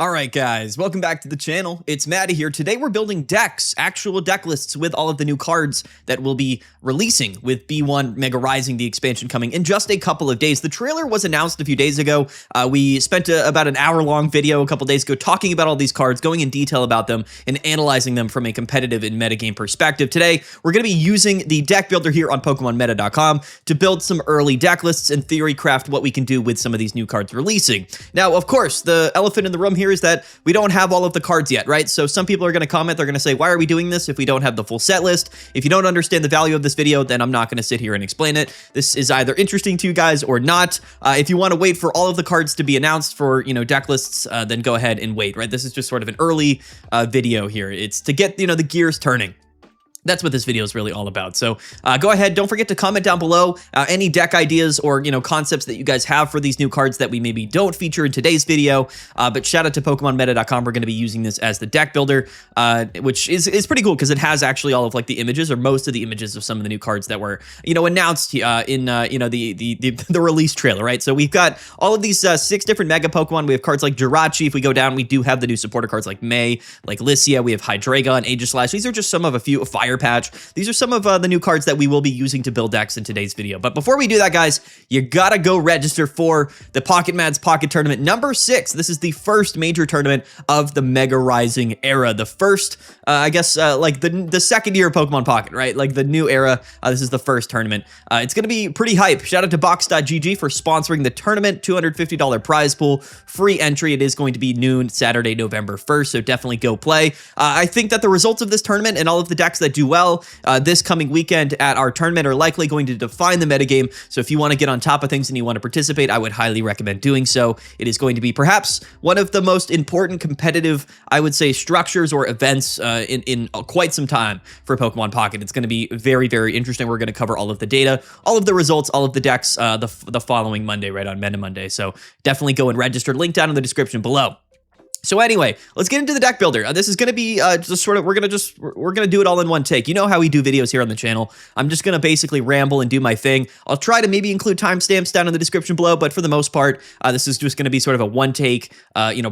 Alright guys, welcome back to the channel. It's Maddie here. Today we're building decks, actual deck lists with all of the new cards that we'll be releasing with B1 Mega Rising, the expansion coming in just a couple of days. The trailer was announced a few days ago. We spent about an hour-long video a couple days ago talking about all these cards, going in detail about them, and analyzing them from a competitive and metagame perspective. Today, we're going to be using the deck builder here on PokemonMeta.com to build some early deck lists and theory craft what we can do with some of these new cards releasing. Now, of course, the elephant in the room here is that we don't have all of the cards yet, right? So some people are going to comment, they're going to say, why are we doing this if we don't have the full set list? If you don't understand the value of this video, then I'm not going to sit here and explain it. This is either interesting to you guys or not. If you want to wait for all of the cards to be announced for, deck lists, then go ahead and wait, right? This is just sort of an early video here. It's to get, the gears turning. That's what this video is really all about. So go ahead. Don't forget to comment down below any deck ideas or, concepts that you guys have for these new cards that we maybe don't feature in today's video. But shout out to PokemonMeta.com. We're going to be using this as the deck builder, which is pretty cool because it has actually all of the images or most of the images of some of the new cards that were, announced in, the release trailer, right? So we've got all of these 6 different Mega Pokemon. We have cards like Jirachi. If we go down, we do have the new supporter cards like May, like Lycia. We have Hydreigon, Aegislash. These are just some of a few. Fire Patch. These are some of the new cards that we will be using to build decks in today's video. But before we do that, guys, you gotta go register for the Pocket Mads Pocket Tournament number 6. This is the first major tournament of the Mega Rising era. The first, the second year of Pokemon Pocket, right? Like the new era. This is the first tournament. It's gonna be pretty hype. Shout out to Box.gg for sponsoring the tournament. $250 prize pool, free entry. It is going to be noon Saturday, November 1st. So definitely go play. I think that the results of this tournament and all of the decks that do well this coming weekend at our tournament are likely going to define the metagame. So if you want to get on top of things and you want to participate, I would highly recommend doing so. It is going to be perhaps one of the most important competitive, I would say, structures or events in quite some time for Pokemon Pocket. It's going to be very, very interesting. We're going to cover all of the data, all of the results, all of the decks the following Monday, right on Meta Monday. So definitely go and register. Link down in the description below. So anyway, let's get into the deck builder. This is going to be just sort of, we're going to do it all in one take. You know how we do videos here on the channel. I'm just going to basically ramble and do my thing. I'll try to maybe include timestamps down in the description below, but for the most part, this is just going to be sort of a one take,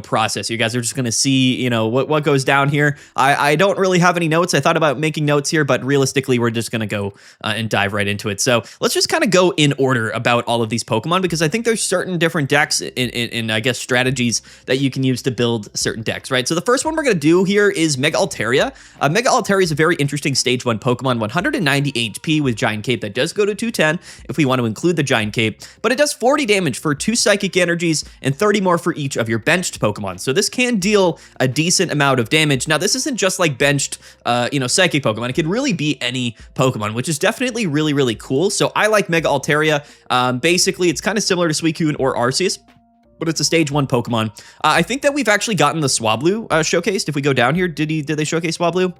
process. You guys are just going to see, what goes down here. I don't really have any notes. I thought about making notes here, but realistically, we're just going to go and dive right into it. So let's just kind of go in order about all of these Pokemon, because I think there's certain different decks in I guess, strategies that you can use to build certain decks, right? So the first one we're going to do here is Mega Altaria. Mega Altaria is a very interesting stage 1 Pokemon, 190 HP with Giant Cape. That does go to 210 if we want to include the Giant Cape, but it does 40 damage for 2 Psychic Energies and 30 more for each of your benched Pokemon. So this can deal a decent amount of damage. Now, this isn't just like benched, Psychic Pokemon. It could really be any Pokemon, which is definitely really, really cool. So I like Mega Altaria. Basically, it's kind of similar to Suicune or Arceus, but it's a stage 1 Pokemon. I think that we've actually gotten the Swablu showcased. If we go down here, did they showcase Swablu?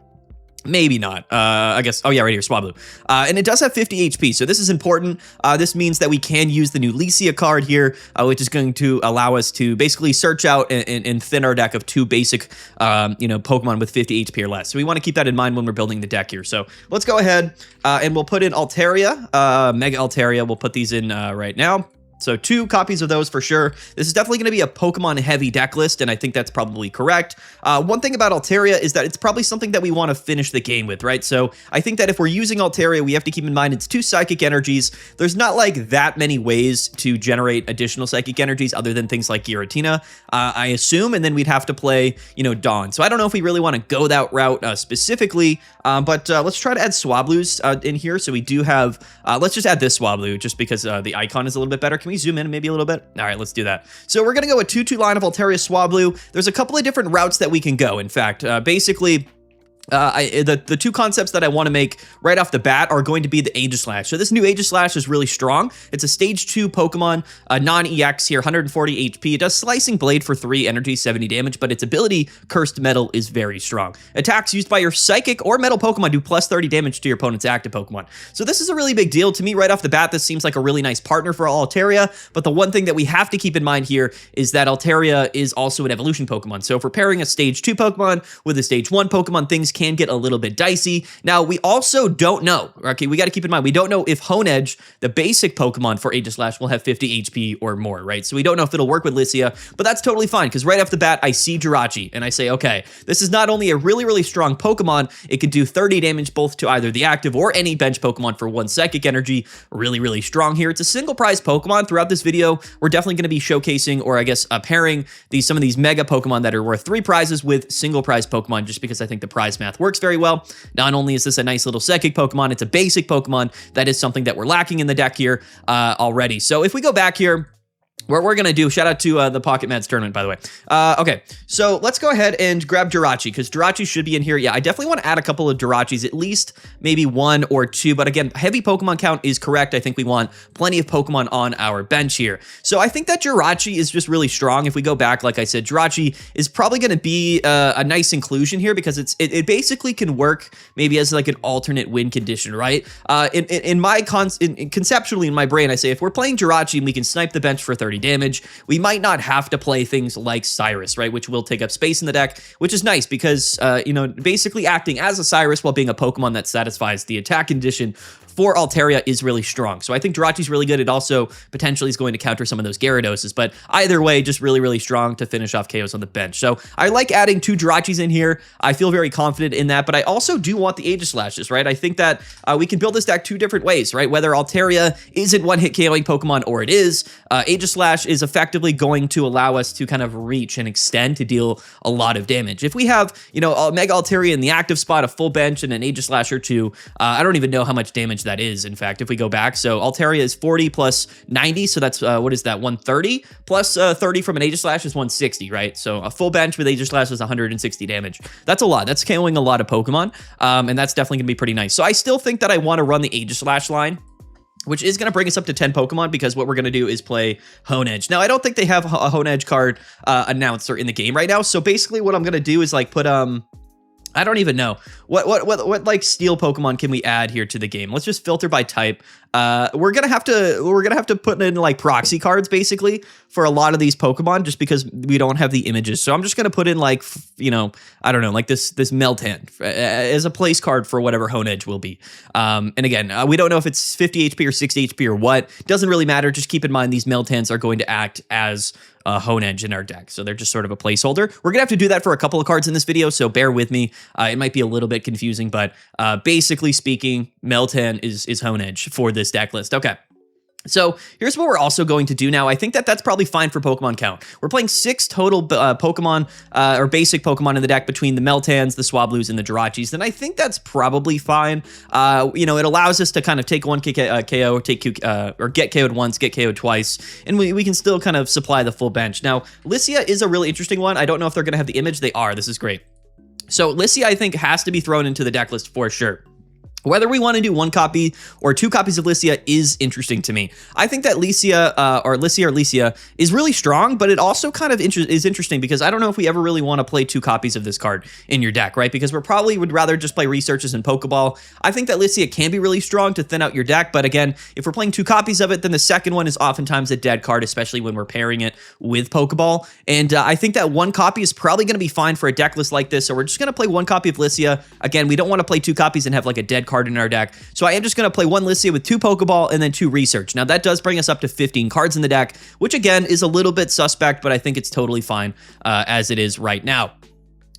Maybe not. I guess. Oh yeah, right here, Swablu. And it does have 50 HP, so this is important. This means that we can use the new Lycia card here, which is going to allow us to basically search out and thin our deck of 2 basic, Pokemon with 50 HP or less. So we want to keep that in mind when we're building the deck here. So let's go ahead and we'll put in Altaria, Mega Altaria. We'll put these in right now. So 2 copies of those for sure. This is definitely going to be a Pokemon heavy deck list, and I think that's probably correct. One thing about Altaria is that it's probably something that we want to finish the game with, right? So I think that if we're using Altaria, we have to keep in mind it's 2 Psychic Energies. There's not like that many ways to generate additional Psychic Energies other than things like Giratina, I assume, and then we'd have to play, Dawn. So I don't know if we really want to go that route specifically, but let's try to add Swablus in here. So we do have, let's just add this Swablu just because the icon is a little bit better. Can we zoom in maybe a little bit? All right, let's do that. So we're going to go a 2-2 line of Altaria Swablu. There's a couple of different routes that we can go. In fact, basically, the 2 concepts that I want to make right off the bat are going to be the Aegislash. So this new Aegislash is really strong. It's a stage 2 Pokemon, non-EX here, 140 HP. It does Slicing Blade for 3 energy, 70 damage, but its ability, Cursed Metal, is very strong. Attacks used by your Psychic or Metal Pokemon do plus 30 damage to your opponent's active Pokemon. So this is a really big deal. To me, right off the bat, this seems like a really nice partner for Altaria, but the one thing that we have to keep in mind here is that Altaria is also an evolution Pokemon. So if we're pairing a stage 2 Pokemon with a stage 1 Pokemon, things can get a little bit dicey. Now, we also don't know, okay, we got to keep in mind, we don't know if Honedge, the basic Pokemon for Aegislash, will have 50 HP or more, right? So we don't know if it'll work with Licia, but that's totally fine, because right off the bat, I see Jirachi, and I say, okay, this is not only a really, really strong Pokemon, it could do 30 damage both to either the active or any bench Pokemon for 1 psychic energy. Really, really strong here. It's a single prize Pokemon. Throughout this video, we're definitely going to be showcasing, or I guess pairing some of these mega Pokemon that are worth 3 prizes with single prize Pokemon, just because I think the prize math works very well. Not only is this a nice little psychic Pokemon, it's a basic Pokemon. That is something that we're lacking in the deck here already. So if we go back here, what we're going to do, shout out to the Pocket Mads tournament, by the way. Okay, so let's go ahead and grab Jirachi, because Jirachi should be in here. Yeah, I definitely want to add a couple of Jirachis, at least maybe 1 or 2. But again, heavy Pokemon count is correct. I think we want plenty of Pokemon on our bench here. So I think that Jirachi is just really strong. If we go back, like I said, Jirachi is probably going to be a nice inclusion here, because it basically can work maybe as like an alternate win condition, right? Conceptually in my brain, I say if we're playing Jirachi and we can snipe the bench for 30 damage, we might not have to play things like Cyrus, right, which will take up space in the deck, which is nice because, basically acting as a Cyrus while being a Pokemon that satisfies the attack condition for Altaria is really strong. So I think Jirachi's really good. It also potentially is going to counter some of those Gyaradoses, but either way, just really, really strong to finish off KOs on the bench. So I like adding 2 Jirachis in here. I feel very confident in that, but I also do want the Aegislashes, right? I think that we can build this deck 2 different ways, right? Whether Altaria isn't one-hit KOing Pokemon or it is, Aegislash is effectively going to allow us to kind of reach and extend to deal a lot of damage. If we have, a Mega Altaria in the active spot, a full bench, and an Aegislash or 2, I don't even know how much damage that is, in fact, if we go back. So Altaria is 40 plus 90, so that's, what is that, 130? Plus 30 from an Aegislash is 160, right? So a full bench with Aegislash is 160 damage. That's a lot. That's KOing a lot of Pokemon, and that's definitely going to be pretty nice. So I still think that I want to run the Aegislash line, which is going to bring us up to 10 Pokemon, because what we're going to do is play Honedge. Now, I don't think they have a Honedge card announced or in the game right now, so basically what I'm going to do is like put, I don't even know what like steel Pokemon can we add here to the game. Let's just filter by type. We're gonna have to put in like proxy cards basically for a lot of these Pokemon, just because we don't have the images. So I'm just gonna put in like, I don't know, like this Meltan as a place card for whatever Honedge will be. And again, we don't know if it's 50 HP or 60 HP or what. Doesn't really matter. Just keep in mind these Meltans are going to act as Honedge in our deck, so they're just sort of a placeholder. We're gonna have to do that for a couple of cards in this video, so bear with me. It might be a little bit confusing, but basically speaking, Meltan is Honedge for this deck list. Okay. So here's what we're also going to do now. I think that that's probably fine for Pokemon count. We're playing 6 total Pokemon or basic Pokemon in the deck between the Meltans, the Swablu's, and the Jirachis, and I think that's probably fine. It allows us to kind of take 1 KO, or get KO'd once, get KO'd twice, and we can still kind of supply the full bench. Now, Licia is a really interesting one. I don't know if they're going to have the image. They are. This is great. So Licia, I think, has to be thrown into the deck list for sure. Whether we want to do 1 copy or 2 copies of Licia is interesting to me. I think that Licia is really strong, but it also kind of is interesting because I don't know if we ever really want to play 2 copies of this card in your deck, right? Because we probably would rather just play Researches and Pokeball. I think that Licia can be really strong to thin out your deck, but again, if we're playing 2 copies of it, then the second one is oftentimes a dead card, especially when we're pairing it with Pokeball. And I think that 1 copy is probably going to be fine for a deck list like this, so we're just going to play 1 copy of Licia. Again, we don't want to play 2 copies and have like a dead card in our deck. So I am just going to play 1 Licia with 2 Pokeball and then 2 Research. Now that does bring us up to 15 cards in the deck, which again is a little bit suspect, but I think it's totally fine as it is right now.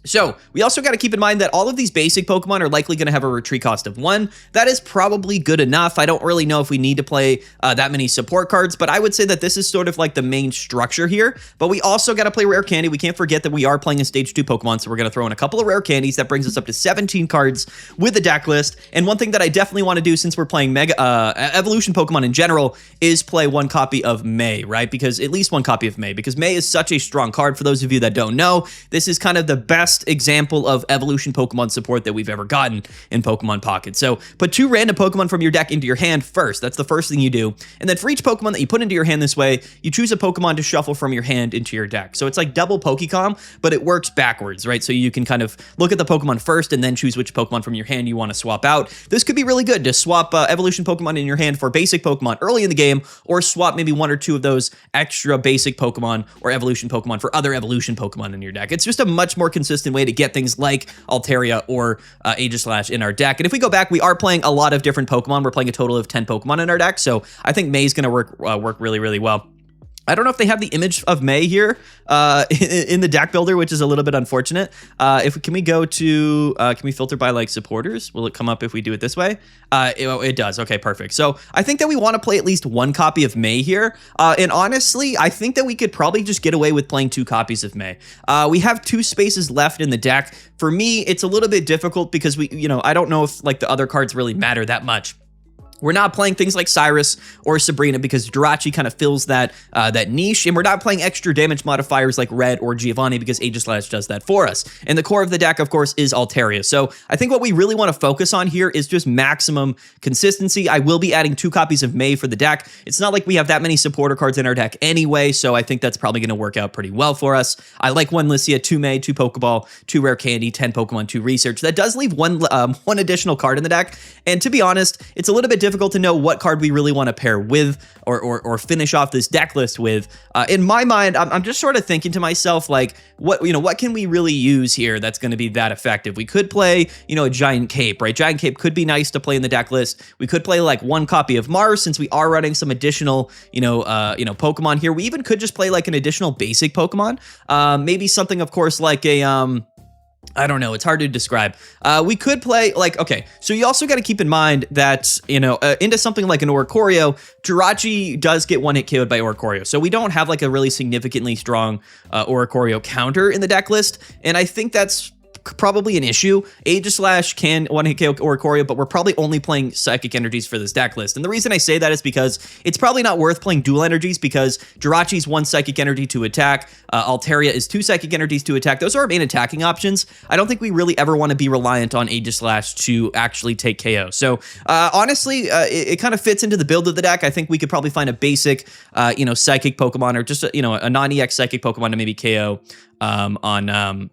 So we also got to keep in mind that all of these basic Pokemon are likely going to have a retreat cost of 1. That is probably good enough. I don't really know if we need to play that many support cards, but I would say that this is sort of like the main structure here. But we also got to play Rare Candy. We can't forget that we are playing a Stage 2 Pokemon, so we're going to throw in a couple of Rare Candies. That brings us up to 17 cards with the deck list. And one thing that I definitely want to do, since we're playing Evolution Pokemon in general, is play 1 copy of May, right? Because at least 1 copy of May, because May is such a strong card. For those of you that don't know, this is kind of the best example of evolution Pokemon support that we've ever gotten in Pokemon Pocket. So put 2 random Pokemon from your deck into your hand first. That's the first thing you do. And then for each Pokemon that you put into your hand this way, you choose a Pokemon to shuffle from your hand into your deck. So it's like double Pokecom, but it works backwards, right? So you can kind of look at the Pokemon first and then choose which Pokemon from your hand you want to swap out. This could be really good to swap evolution Pokemon in your hand for basic Pokemon early in the game, or swap maybe 1 or 2 of those extra basic Pokemon or evolution Pokemon for other evolution Pokemon in your deck. It's just a much more consistent consistent way to get things like Altaria or Aegislash in our deck. And if we go back, we are playing a lot of different Pokemon. We're playing a total of 10 Pokemon in our deck, so I think May's going to work really, really well. I don't know if they have the image of May here in the deck builder, which is a little bit unfortunate. Can we go to, can we filter by like supporters? Will it come up if we do it this way? It does. Okay, perfect. So I think that we want to play at least one copy of May here. And honestly, I think that we could probably just get away with playing 2 copies of May. We have 2 spaces left in the deck. For me, it's a little bit difficult because I don't know if like the other cards really matter that much. We're not playing things like Cyrus or Sabrina because Jirachi kind of fills that niche, and we're not playing extra damage modifiers like Red or Giovanni because Aegislash does that for us. And the core of the deck, of course, is Altaria. So I think what we really want to focus on here is just maximum consistency. I will be adding 2 copies of May for the deck. It's not like we have that many supporter cards in our deck anyway, so I think that's probably going to work out pretty well for us. I like 1 Lycia, 2 May, 2 Pokeball, 2 Rare Candy, 10 Pokemon, 2 Research. That does leave one additional card in the deck, and to be honest, it's a little bit difficult to know what card we really want to pair with or finish off this deck list with. In my mind, I'm just sort of thinking to myself, like, what can we really use here that's going to be that effective? We could play, a Giant Cape, right? Giant Cape could be nice to play in the deck list. We could play like 1 copy of Mars since we are running some additional, Pokemon here. We even could just play like an additional basic Pokemon. Maybe something, of course, like a, I don't know. It's hard to describe. We could play okay. So you also got to keep in mind that, into something like an Oricorio, Jirachi does get 1-hit KO'd by Oricorio. So we don't have like a really significantly strong Oricorio counter in the deck list. And I think that's probably an issue. Aegislash can 1-hit KO Oricorio, but we're probably only playing Psychic Energies for this deck list. And the reason I say that is because it's probably not worth playing Dual Energies because Jirachi's 1 Psychic Energy to attack, Altaria is 2 Psychic Energies to attack. Those are our main attacking options. I don't think we really ever want to be reliant on Aegislash to actually take KO. So honestly, it kind of fits into the build of the deck. I think we could probably find a basic, Psychic Pokemon or just a non-EX Psychic Pokemon to maybe KO on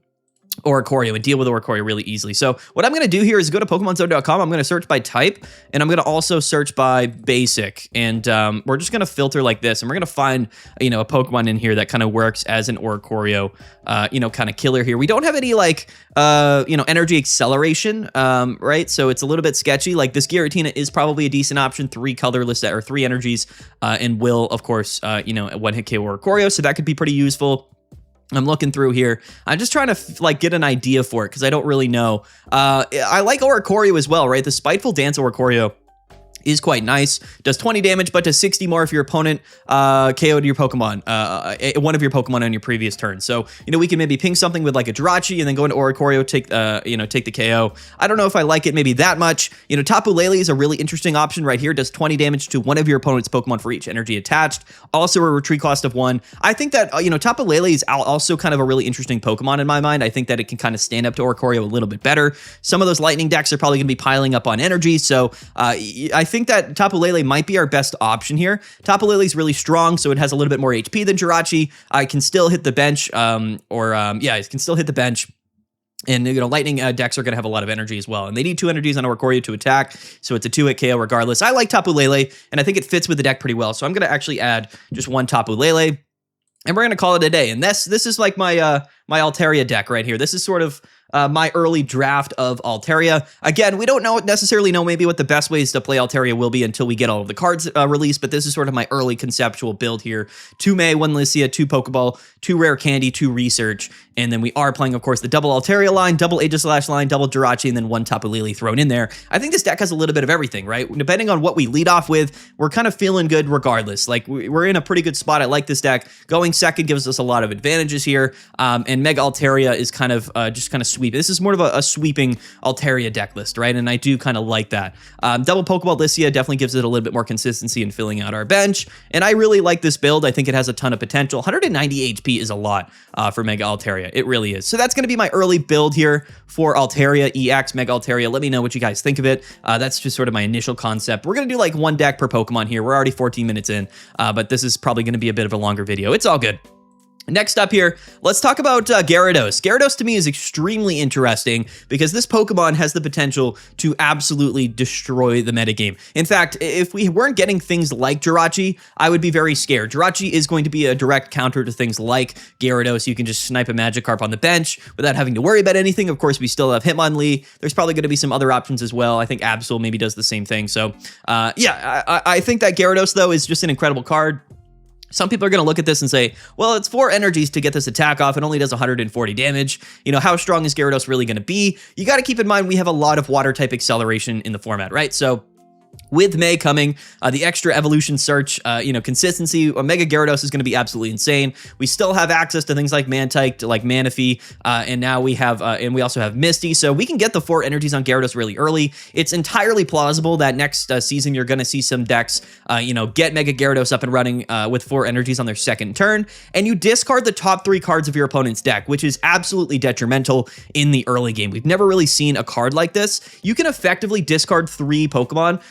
Oricorio and deal with Oricorio really easily. So what I'm going to do here is go to PokemonZone.com. I'm going to search by type, and I'm going to also search by basic. And we're just going to filter like this, and we're going to find, a Pokemon in here that kind of works as an Oricorio, kind of killer here. We don't have any like, energy acceleration, right? So it's a little bit sketchy. Like this Giratina is probably a decent option. 3 colorless or 3 energies, and will, of course, 1-hit KO Oricorio. So that could be pretty useful. I'm looking through here. I'm just trying to get an idea for it because I don't really know. I like Oricorio as well, right? The Spiteful Dance Oricorio is quite nice. Does 20 damage, but does 60 more if your opponent KO'd your Pokemon, one of your Pokemon on your previous turn. So, we can maybe ping something with like a Jirachi and then go into Oricorio, take the KO. I don't know if I like it maybe that much. Tapu Lele is a really interesting option right here. Does 20 damage to one of your opponent's Pokemon for each energy attached. Also a retreat cost of 1. I think that, Tapu Lele is also kind of a really interesting Pokemon in my mind. I think that it can kind of stand up to Oricorio a little bit better. Some of those lightning decks are probably going to be piling up on energy. So I think that Tapu Lele might be our best option here. Tapu Lele is really strong, so it has a little bit more HP than Jirachi. I can still hit the bench, it can still hit the bench. And, lightning decks are going to have a lot of energy as well. And they need 2 energies on Oricorio to attack, so it's a 2-hit KO regardless. I like Tapu Lele, and I think it fits with the deck pretty well. So I'm going to actually add just 1 Tapu Lele, and we're going to call it a day. And this is like my Altaria deck right here. This is sort of my early draft of Altaria. Again, we don't necessarily know maybe what the best ways to play Altaria will be until we get all of the cards released, but this is sort of my early conceptual build here. 2 May, 1 Lycia, 2 Pokeball, 2 Rare Candy, 2 Research, and then we are playing, of course, the double Altaria line, double Aegislash line, double Jirachi, and then 1 Tapu Lele thrown in there. I think this deck has a little bit of everything, right? Depending on what we lead off with, we're kind of feeling good regardless. Like, we're in a pretty good spot. I like this deck. Going second gives us a lot of advantages here, and Mega Altaria is kind of just kind of sweep. This is more of a sweeping Altaria deck list, right? And I do kind of like that. Double Pokeball Lycia definitely gives it a little bit more consistency in filling out our bench, and I really like this build. I think it has a ton of potential. 190 HP is a lot for Mega Altaria. It really is. So that's going to be my early build here for Altaria EX, Mega Altaria. Let me know what you guys think of it. That's just sort of my initial concept. We're going to do like 1 deck per Pokemon here. We're already 14 minutes in, but this is probably going to be a bit of a longer video. It's all good. Next up here, let's talk about Gyarados. Gyarados to me is extremely interesting because this Pokemon has the potential to absolutely destroy the metagame. In fact, if we weren't getting things like Jirachi, I would be very scared. Jirachi is going to be a direct counter to things like Gyarados. You can just snipe a Magikarp on the bench without having to worry about anything. Of course, we still have Hitmonlee. There's probably going to be some other options as well. I think Absol maybe does the same thing. So yeah, I think that Gyarados, though, is just an incredible card. Some people are going to look at this and say, well, it's 4 energies to get this attack off. It only does 140 damage. You know, how strong is Gyarados really going to be? You got to keep in mind we have a lot of water type acceleration in the format, right? So with May coming, the extra evolution search, consistency, Mega Gyarados is going to be absolutely insane. We still have access to things like Mantike, to like Manaphy, and now we have, and we also have Misty, so we can get the 4 energies on Gyarados really early. It's entirely plausible that next season you're going to see some decks, get Mega Gyarados up and running with 4 energies on their second turn, and you discard the top 3 cards of your opponent's deck, which is absolutely detrimental in the early game. We've never really seen a card like this. You can effectively discard 3 Pokemon,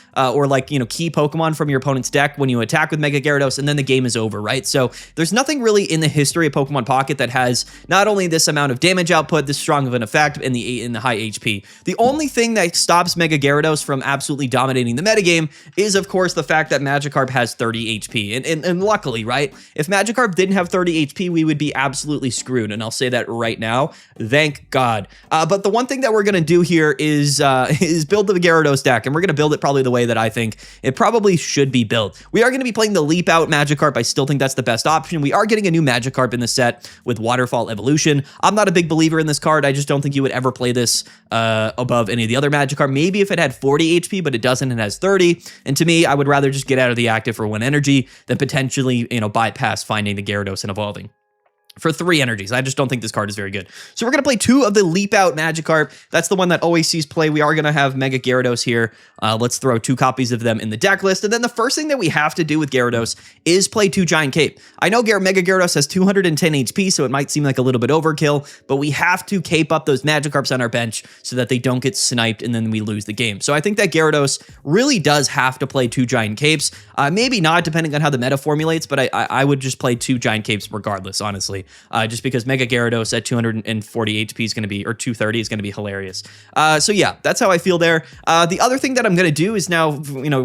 key Pokemon from your opponent's deck when you attack with Mega Gyarados, and then the game is over, right? So there's nothing really in the history of Pokemon Pocket that has not only this amount of damage output, this strong of an effect, and the high HP. The only thing that stops Mega Gyarados from absolutely dominating the metagame is, of course, the fact that Magikarp has 30 HP. And luckily, right? If Magikarp didn't have 30 HP, we would be absolutely screwed, and I'll say that right now. Thank God. But the one thing that we're going to do here is build the Gyarados deck, and we're going to build it probably the way that I think it probably should be built. We are going to be playing the Leap Out Magikarp. I still think that's the best option. We are getting a new Magikarp in the set with Waterfall Evolution. I'm not a big believer in this card. I just don't think you would ever play this above any of the other Magikarp. Maybe if it had 40 HP, but it doesn't. It has 30. And to me, I would rather just get out of the active for 1 energy than potentially, bypass finding the Gyarados and evolving for 3 energies. I just don't think this card is very good. So we're going to play 2 of the Leap Out Magikarp. That's the one that always sees play. We are going to have Mega Gyarados here. Let's throw 2 copies of them in the deck list. And then the first thing that we have to do with Gyarados is play 2 Giant Cape. I know Mega Gyarados has 210 HP, so it might seem like a little bit overkill, but we have to cape up those Magikarps on our bench so that they don't get sniped and then we lose the game. So I think that Gyarados really does have to play 2 Giant Capes. Maybe not, depending on how the meta formulates, but I would just play 2 Giant Capes regardless, honestly. Just because Mega Gyarados at 240 HP is going to be, or 230 is going to be hilarious. So yeah, that's how I feel there. The other thing that I'm going to do is now,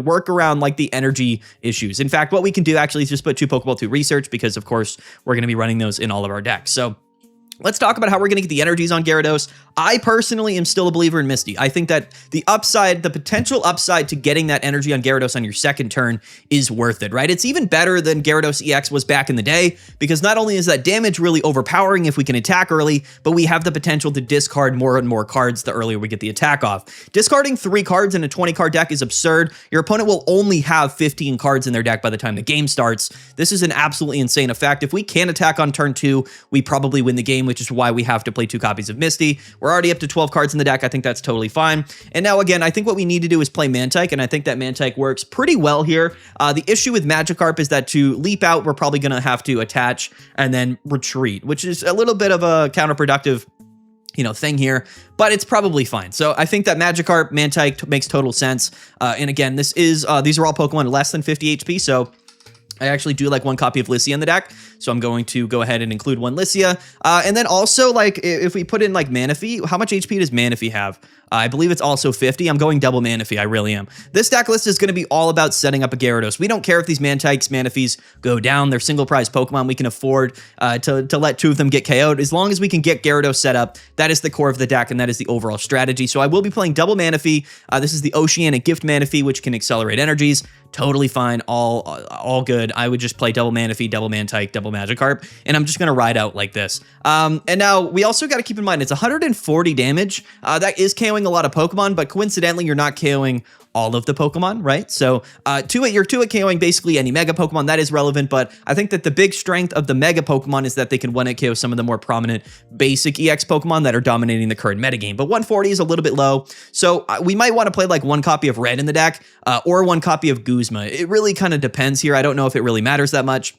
work around like the energy issues. In fact, what we can do actually is just put 2 Pokeball to research because of course we're going to be running those in all of our decks. So let's talk about how we're going to get the energies on Gyarados. I personally am still a believer in Misty. I think that the potential upside to getting that energy on Gyarados on your second turn is worth it, right? It's even better than Gyarados EX was back in the day because not only is that damage really overpowering if we can attack early, but we have the potential to discard more and more cards the earlier we get the attack off. Discarding 3 cards in a 20-card deck is absurd. Your opponent will only have 15 cards in their deck by the time the game starts. This is an absolutely insane effect. If we can attack on turn 2, we probably win the game, which is why we have to play 2 copies of Misty. We're already up to 12 cards in the deck. I think that's totally fine. And now, again, I think what we need to do is play Mantike, and I think that Mantike works pretty well here. The issue with Magikarp is that to leap out, we're probably going to have to attach and then retreat, which is a little bit of a counterproductive thing here, but it's probably fine. So I think that Magikarp, Mantike makes total sense. And again, these are all Pokemon less than 50 HP, so I actually do like 1 copy of Lycia in the deck, so I'm going to go ahead and include 1 Lycia. And then also, like, if we put in, like, Manaphy, how much HP does Manaphy have? I believe it's also 50. I'm going double Manaphy. I really am. This deck list is going to be all about setting up a Gyarados. We don't care if these Mantikes, Manaphys go down. They're single prize Pokemon. We can afford to let 2 of them get KO'd. As long as we can get Gyarados set up, that is the core of the deck, and that is the overall strategy. So I will be playing double Manaphy. This is the Oceanic Gift Manaphy, which can accelerate energies. Totally fine. All good. I would just play double Manaphy, double Mantike, double Magikarp, and I'm just going to ride out like this. And now we also got to keep in mind, it's 140 damage. That is KOing a lot of Pokemon, but coincidentally, you're not KOing all of the Pokemon, right? So you're 2 at KOing basically any Mega Pokemon. That is relevant, but I think that the big strength of the Mega Pokemon is that they can 1-hit KO some of the more prominent basic EX Pokemon that are dominating the current metagame. But 140 is a little bit low, so we might want to play like 1 copy of Red in the deck or 1 copy of Guzma. It really kind of depends here. I don't know if it really matters that much.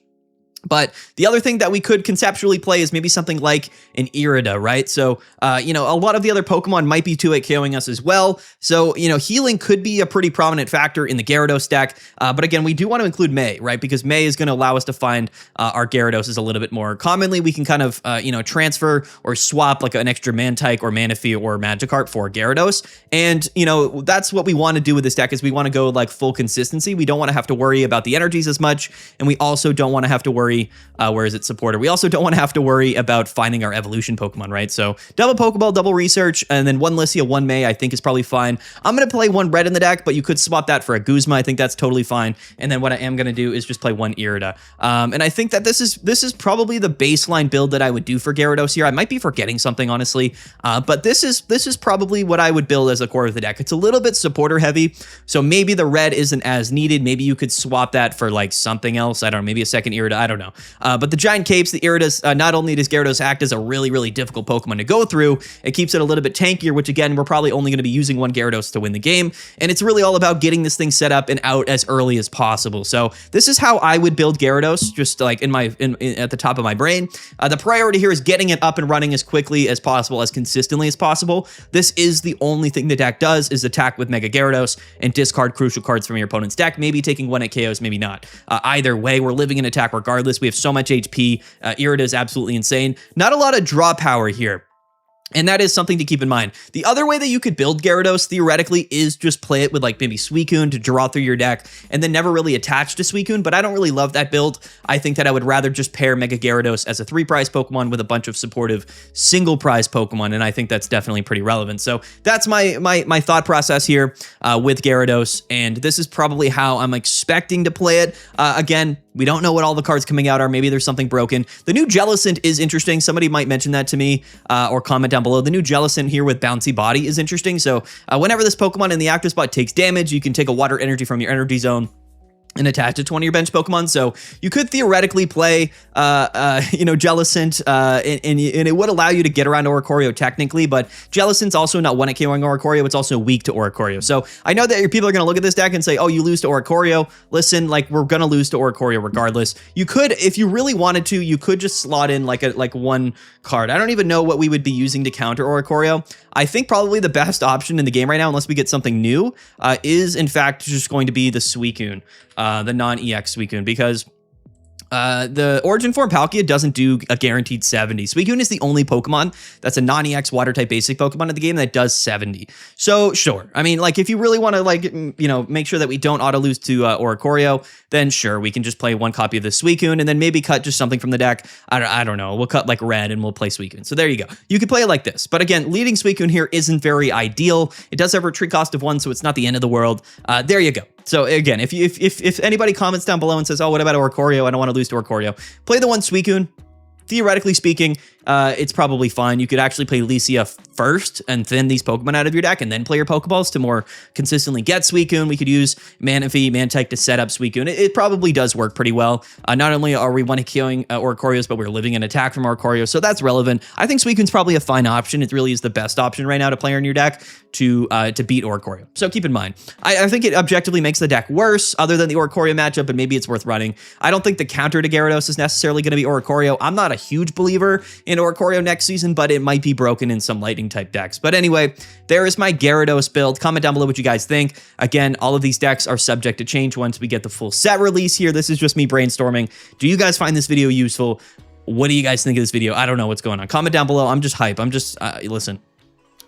But the other thing that we could conceptually play is maybe something like an Irida, right? So, you know, a lot of the other Pokemon might be 2-8 KOing us as well. So, you know, healing could be a pretty prominent factor in the Gyarados deck. But again, we do want to include May, right? Because May is going to allow us to find our Gyarados a little bit more commonly. We can kind of, you know, transfer or swap like an extra Mantike or Manaphy or Magikarp for Gyarados. And, you know, that's what we want to do with this deck is we want to go like full consistency. We don't want to have to worry about the energies as much. And we also don't want to have to worry where is it supporter? We also don't want to have to worry about finding our evolution Pokemon, right? So double Pokeball, double research, and then one Lissia, one May, I think is probably fine. I'm going to play one red in the deck, but you could swap that for a Guzma. I think that's totally fine. And then what I am going to do is just play one Irida. And I think that this is probably the baseline build that I would do for Gyarados here. I might be forgetting something, honestly, but this is probably what I would build as a core of the deck. It's a little bit supporter heavy, so maybe the red isn't as needed. Maybe you could swap that for like something else. I don't know, maybe a second Irida. I don't know. But the giant capes, the Iridas, not only does Gyarados act as a really, really difficult Pokemon to go through, it keeps it a little bit tankier, which again, we're probably only going to be using one Gyarados to win the game. And it's really all about getting this thing set up and out as early as possible. So this is how I would build Gyarados, just like at the top of my brain. The priority here is getting it up and running as quickly as possible, as consistently as possible. This is the only thing the deck does, is attack with Mega Gyarados and discard crucial cards from your opponent's deck, maybe taking 1-8 KOs, maybe not. Either way, we're living in attack regardless. We have so much HP. Irida is absolutely insane. Not a lot of draw power here. And that is something to keep in mind. The other way that you could build Gyarados, theoretically, is just play it with like maybe Suicune to draw through your deck and then never really attach to Suicune, but I don't really love that build. I think that I would rather just pair Mega Gyarados as a 3-prize Pokemon with a bunch of supportive single-prize Pokemon, and I think that's definitely pretty relevant. So that's my thought process here with Gyarados, and this is probably how I'm expecting to play it. Again, we don't know what all the cards coming out are. Maybe there's something broken. The new Jellicent is interesting. Somebody might mention that to me or comment down below. The new Jellicent here with Bouncy Body is interesting. So whenever this Pokemon in the active spot takes damage, you can take a water energy from your energy zone and attach it to one of your bench Pokemon. So you could theoretically play, you know, Jellicent, and it would allow you to get around Oricorio technically, but Jellicent's also not 1-8 KOing Oricorio. It's also weak to Oricorio. So I know that your people are going to look at this deck and say, oh, you lose to Oricorio. Listen, like, we're going to lose to Oricorio regardless. You could, if you really wanted to, you could just slot in like one card. I don't even know what we would be using to counter Oricorio. I think probably the best option in the game right now, unless we get something new, is in fact just going to be the Suicune. The non-EX Suicune, because the Origin Form Palkia doesn't do a guaranteed 70. Suicune is the only Pokemon that's a non-EX Water-type basic Pokemon in the game that does 70. So, sure. I mean, like, if you really want to, like, you know, make sure that we don't auto-lose to Oricorio, then sure, we can just play one copy of the Suicune and then maybe cut just something from the deck. I don't know. We'll cut, like, red and we'll play Suicune. So there you go. You could play it like this. But again, leading Suicune here isn't very ideal. It does have a retreat cost of 1, so it's not the end of the world. There you go. So again, if anybody comments down below and says, oh, what about Oricorio? I don't want to lose to Oricorio. Play the one Suicune. Theoretically speaking, it's probably fine. You could actually play Lissia first and thin these Pokemon out of your deck and then play your Pokeballs to more consistently get Suicune. We could use Manaphy, Mantike to set up Suicune. It probably does work pretty well. Not only are we 1-8 KOing Oricorios, but we're living an attack from Oricorio, so that's relevant. I think Suicune's probably a fine option. It really is the best option right now to play in your deck to beat Oricorio. So keep in mind. I think it objectively makes the deck worse other than the Oricorio matchup, but maybe it's worth running. I don't think the counter to Gyarados is necessarily going to be Oricorio. I'm not a huge believer in Oricorio next season, but it might be broken in some lightning type decks. But anyway, there is my Gyarados build. Comment down below what you guys think. Again, all of these decks are subject to change once we get the full set release here. This is just me brainstorming. Do you guys find this video useful? What do you guys think of this video? I don't know what's going on. Comment down below. I'm just hype. I'm just, listen.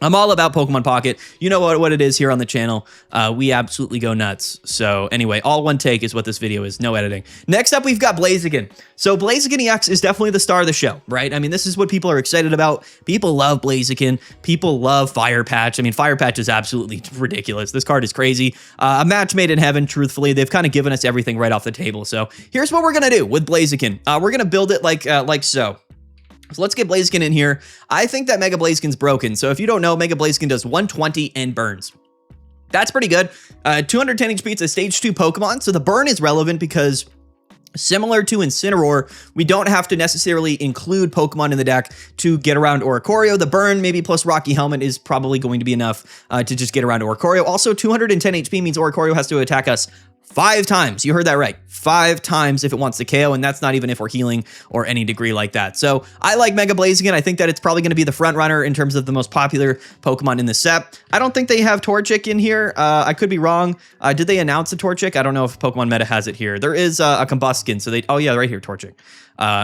I'm all about Pokemon Pocket. You know what it is here on the channel. We absolutely go nuts. So anyway, all one take is what this video is. No editing. Next up, we've got Blaziken. So Blaziken EX is definitely the star of the show, right? I mean, this is what people are excited about. People love Blaziken. People love Fire Patch. I mean, Fire Patch is absolutely ridiculous. This card is crazy. A match made in heaven, truthfully. They've kind of given us everything right off the table. So here's what we're going to do with Blaziken. We're going to build it like so. So let's get Blaziken in here. I think that Mega Blaziken's broken. So if you don't know, Mega Blaziken does 120 and burns. That's pretty good. 210 HP, it's a stage 2 Pokemon. So the burn is relevant because similar to Incineroar, we don't have to necessarily include Pokemon in the deck to get around Oricorio. The burn, maybe plus Rocky Helmet, is probably going to be enough to just get around Oricorio. Also, 210 HP means Oricorio has to attack us 5 times. You heard that right. 5 times if it wants to KO, and that's not even if we're healing or any degree like that. So I like Mega Blaziken. I think that it's probably going to be the front runner in terms of the most popular Pokemon in the set. I don't think they have Torchic in here. I could be wrong. Did they announce a Torchic? I don't know if Pokemon Meta has it here. There is a Combuskin, so they, oh yeah, right here, Torchic.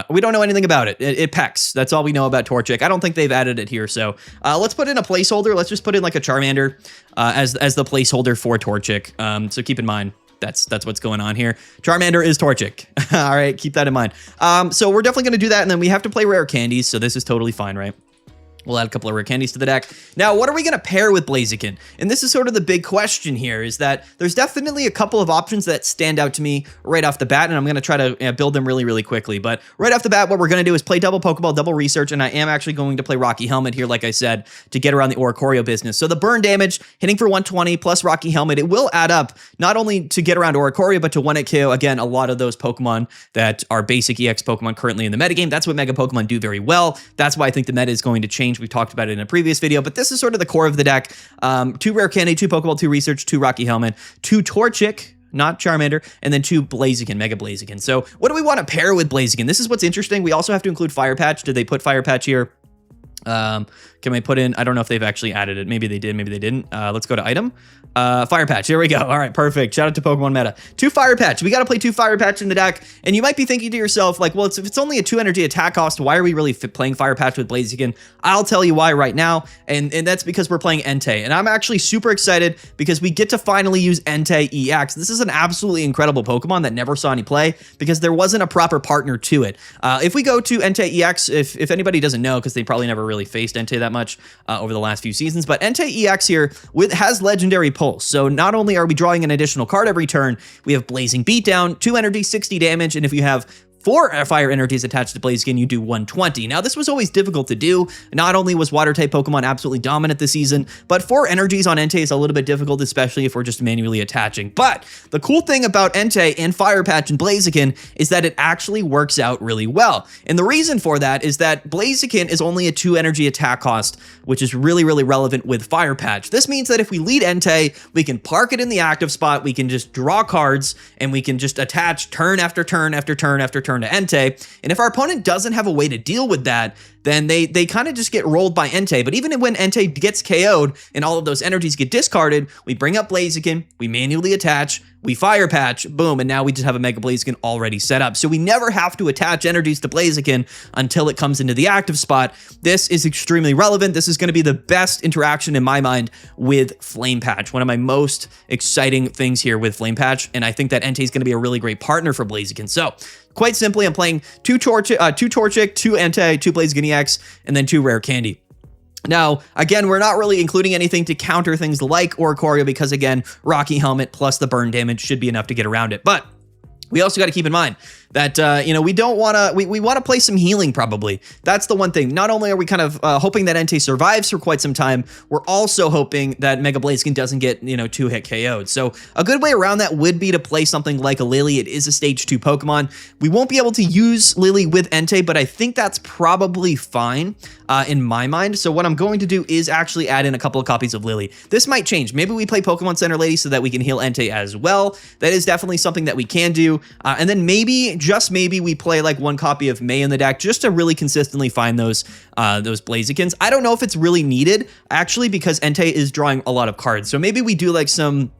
We don't know anything about it. It pecks. That's all we know about Torchic. I don't think they've added it here. So let's put in a placeholder. Let's just put in like a Charmander as the placeholder for Torchic. So keep in mind, that's what's going on here. Charmander is Torchic. All right, keep that in mind. So we're definitely going to do that, and then we have to play rare candies, so this is totally fine, right? We'll add a couple of rare candies to the deck. Now, what are we going to pair with Blaziken? And this is sort of the big question here, is that there's definitely a couple of options that stand out to me right off the bat, and I'm going to try to build them really, really quickly. But right off the bat, what we're going to do is play double Pokeball, double Research, and I am actually going to play Rocky Helmet here, like I said, to get around the Oricorio business. So the burn damage, hitting for 120 plus Rocky Helmet, it will add up not only to get around Oricorio, but to 1-hit KO. Again, a lot of those Pokemon that are basic EX Pokemon currently in the metagame, that's what Mega Pokemon do very well. That's why I think the meta is going to change. We've talked about it in a previous video, but this is sort of the core of the deck. 2 rare candy, 2 Pokeball, 2 Research, 2 Rocky Helmet, 2 Torchic, not Charmander, and then 2 Blaziken, Mega Blaziken. So what do we want to pair with Blaziken? This is what's interesting. We also have to include Fire Patch. Did they put Fire Patch here? Can we put in, I don't know if they've actually added it. Maybe they did, maybe they didn't. Let's go to item. Fire Patch, here we go. All right, perfect. Shout out to Pokemon Meta. 2 Fire Patch. We got to play 2 Fire Patch in the deck. And you might be thinking to yourself, like, well, if it's only a 2 energy attack cost, why are we really playing Fire Patch with Blaziken? I'll tell you why right now. And that's because we're playing Entei. And I'm actually super excited because we get to finally use Entei EX. This is an absolutely incredible Pokemon that never saw any play because there wasn't a proper partner to it. If we go to Entei EX, if anybody doesn't know, because they probably never really faced Entei that much over the last few seasons, but Entei EX here has Legendary Pulse. So not only are we drawing an additional card every turn, we have Blazing Beatdown, 2 energy, 60 damage, and if you have 4 fire energies attached to Blaziken, you do 120. Now, this was always difficult to do. Not only was water-type Pokemon absolutely dominant this season, but 4 energies on Entei is a little bit difficult, especially if we're just manually attaching. But the cool thing about Entei and Fire Patch and Blaziken is that it actually works out really well. And the reason for that is that Blaziken is only a 2 energy attack cost, which is really, really relevant with Fire Patch. This means that if we lead Entei, we can park it in the active spot, we can just draw cards, and we can just attach turn after turn after turn after turn to Entei. And if our opponent doesn't have a way to deal with that, then they kind of just get rolled by Entei. But even when Entei gets KO'd and all of those energies get discarded, we bring up Blaziken, we manually attach, we Fire Patch, boom, and now we just have a Mega Blaziken already set up. So we never have to attach energies to Blaziken until it comes into the active spot. This is extremely relevant. This is going to be the best interaction in my mind with Flame Patch. One of my most exciting things here with Flame Patch, and I think that Entei is going to be a really great partner for Blaziken. So quite simply, I'm playing 2 Torchic, 2 Entei, 2 Blaziken EX, and then 2 Rare Candy. Now, again, we're not really including anything to counter things like Oricorio because, again, Rocky Helmet plus the burn damage should be enough to get around it. But we also got to keep in mind that, we don't want to, we want to play some healing probably. That's the one thing. Not only are we kind of hoping that Entei survives for quite some time, we're also hoping that Mega Blaziken doesn't get, 2-hit KO'd. So a good way around that would be to play something like a Lily. It is a stage 2 Pokemon. We won't be able to use Lily with Entei, but I think that's probably fine in my mind. So what I'm going to do is actually add in a couple of copies of Lily. This might change. Maybe we play Pokemon Center Lady so that we can heal Entei as well. That is definitely something that we can do. And then maybe, just maybe, we play like 1 copy of May in the deck just to really consistently find those Blazikens. I don't know if it's really needed, actually, because Entei is drawing a lot of cards. So maybe we do like some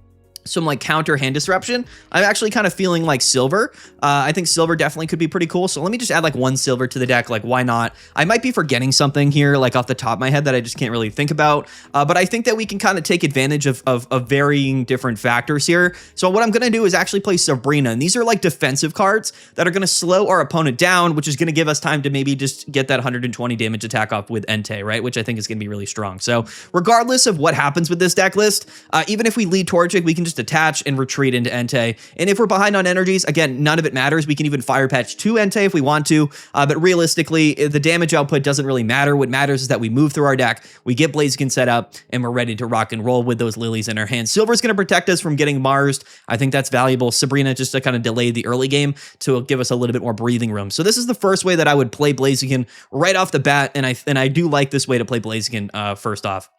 like counter hand disruption. I'm actually kind of feeling like silver. I think silver definitely could be pretty cool. So let me just add like 1 silver to the deck. Like, why not? I might be forgetting something here, like off the top of my head that I just can't really think about. But I think that we can kind of take advantage of varying different factors here. So what I'm going to do is actually play Sabrina. And these are like defensive cards that are going to slow our opponent down, which is going to give us time to maybe just get that 120 damage attack off with Entei, right? Which I think is going to be really strong. So regardless of what happens with this deck list, even if we lead Torchic, we can just attach and retreat into Entei. And if we're behind on energies, again, none of it matters. We can even Fire Patch to Entei if we want to, but realistically, the damage output doesn't really matter. What matters is that we move through our deck, we get Blaziken set up, and we're ready to rock and roll with those lilies in our hands. Silver is going to protect us from getting Marsed. I think that's valuable. Sabrina just to kind of delay the early game to give us a little bit more breathing room. So this is the first way that I would play Blaziken right off the bat, and I do like this way to play Blaziken first off.